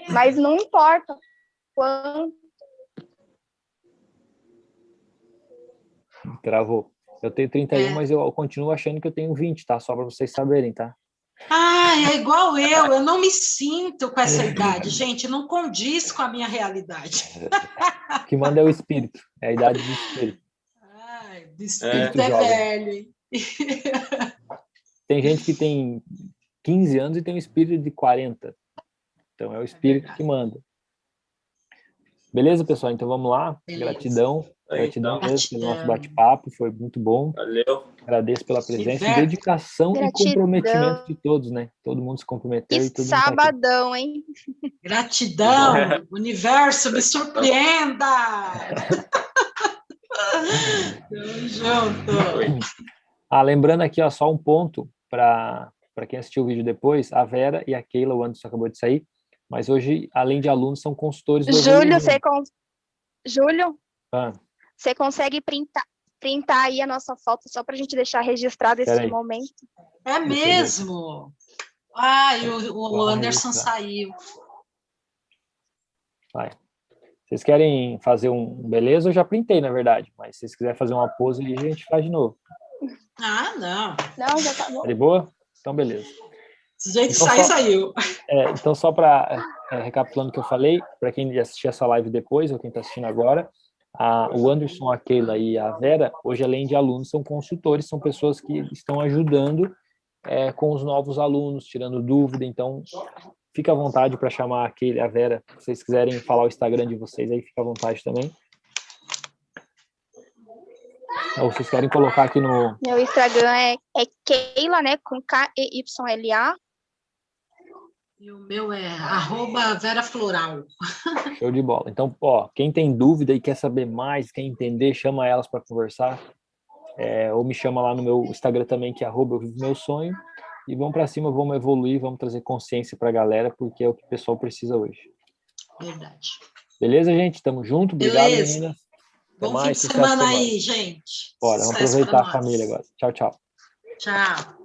Mas não importa quanto. Travou. Eu tenho 31, mas eu continuo achando que eu tenho 20, tá? Só para vocês saberem, tá? É igual eu não me sinto com essa idade, gente, não condiz com a minha realidade. O que manda é o espírito, é a idade do espírito. O espírito é velho, hein? Tem gente que tem 15 anos e tem um espírito de 40. Então, é o espírito que manda. Beleza, pessoal? Então, vamos lá. Beleza. Gratidão. Aí, Gratidão então. mesmo pelo nosso bate-papo. Foi muito bom. Valeu. Agradeço pela presença e Tiver- dedicação e Gratidão. comprometimento de todos, né? Todo mundo se comprometeu Que e todo mundo tá aqui. sabadão, hein? Gratidão, universo, me surpreenda! Tamo junto. Lembrando aqui, ó, só um ponto para quem assistiu o vídeo depois, a Vera e a Keila, o Anderson acabou de sair, mas hoje, além de alunos, são consultores do Júlio, Evoluindo. Júlio, Ah, você consegue printar aí a nossa foto só para a gente deixar registrado esse Peraí. momento? É mesmo? E o Vamos Anderson registrar. saiu. vai. Vocês querem fazer um beleza? Eu já printei, na verdade, mas se vocês quiserem fazer uma pose ali, a gente faz de novo. Não. Não, já tá bom. Tá de boa? Então, beleza. Se a gente Então, sair, só- saiu. Então, só para recapitulando o que eu falei, para quem assistir essa live depois, ou quem está assistindo agora, o Anderson, a Keila e a Vera, hoje, além de alunos, são consultores, são pessoas que estão ajudando com os novos alunos, tirando dúvida. Então, fica à vontade para chamar a Keila e a Vera. Se vocês quiserem falar o Instagram de vocês, aí fica à vontade também. Ou vocês querem colocar aqui no... Meu Instagram é Keila, né? Com K-E-Y-L-A. E o meu é @VeraFloral. Show de bola. Então, quem tem dúvida e quer saber mais, quer entender, chama elas para conversar. Ou me chama lá no meu Instagram também, que é @euvivomeusonho. E vamos para cima, vamos evoluir, vamos trazer consciência para a galera, porque é o que o pessoal precisa hoje. Verdade. Beleza, gente? Tamo junto. Obrigado, Beleza. meninas. Até Bom mais. fim de Sucesso semana pra nós. aí, gente. Bora, vamos Sucesso pra aproveitar a nós. família agora. Tchau, tchau. Tchau.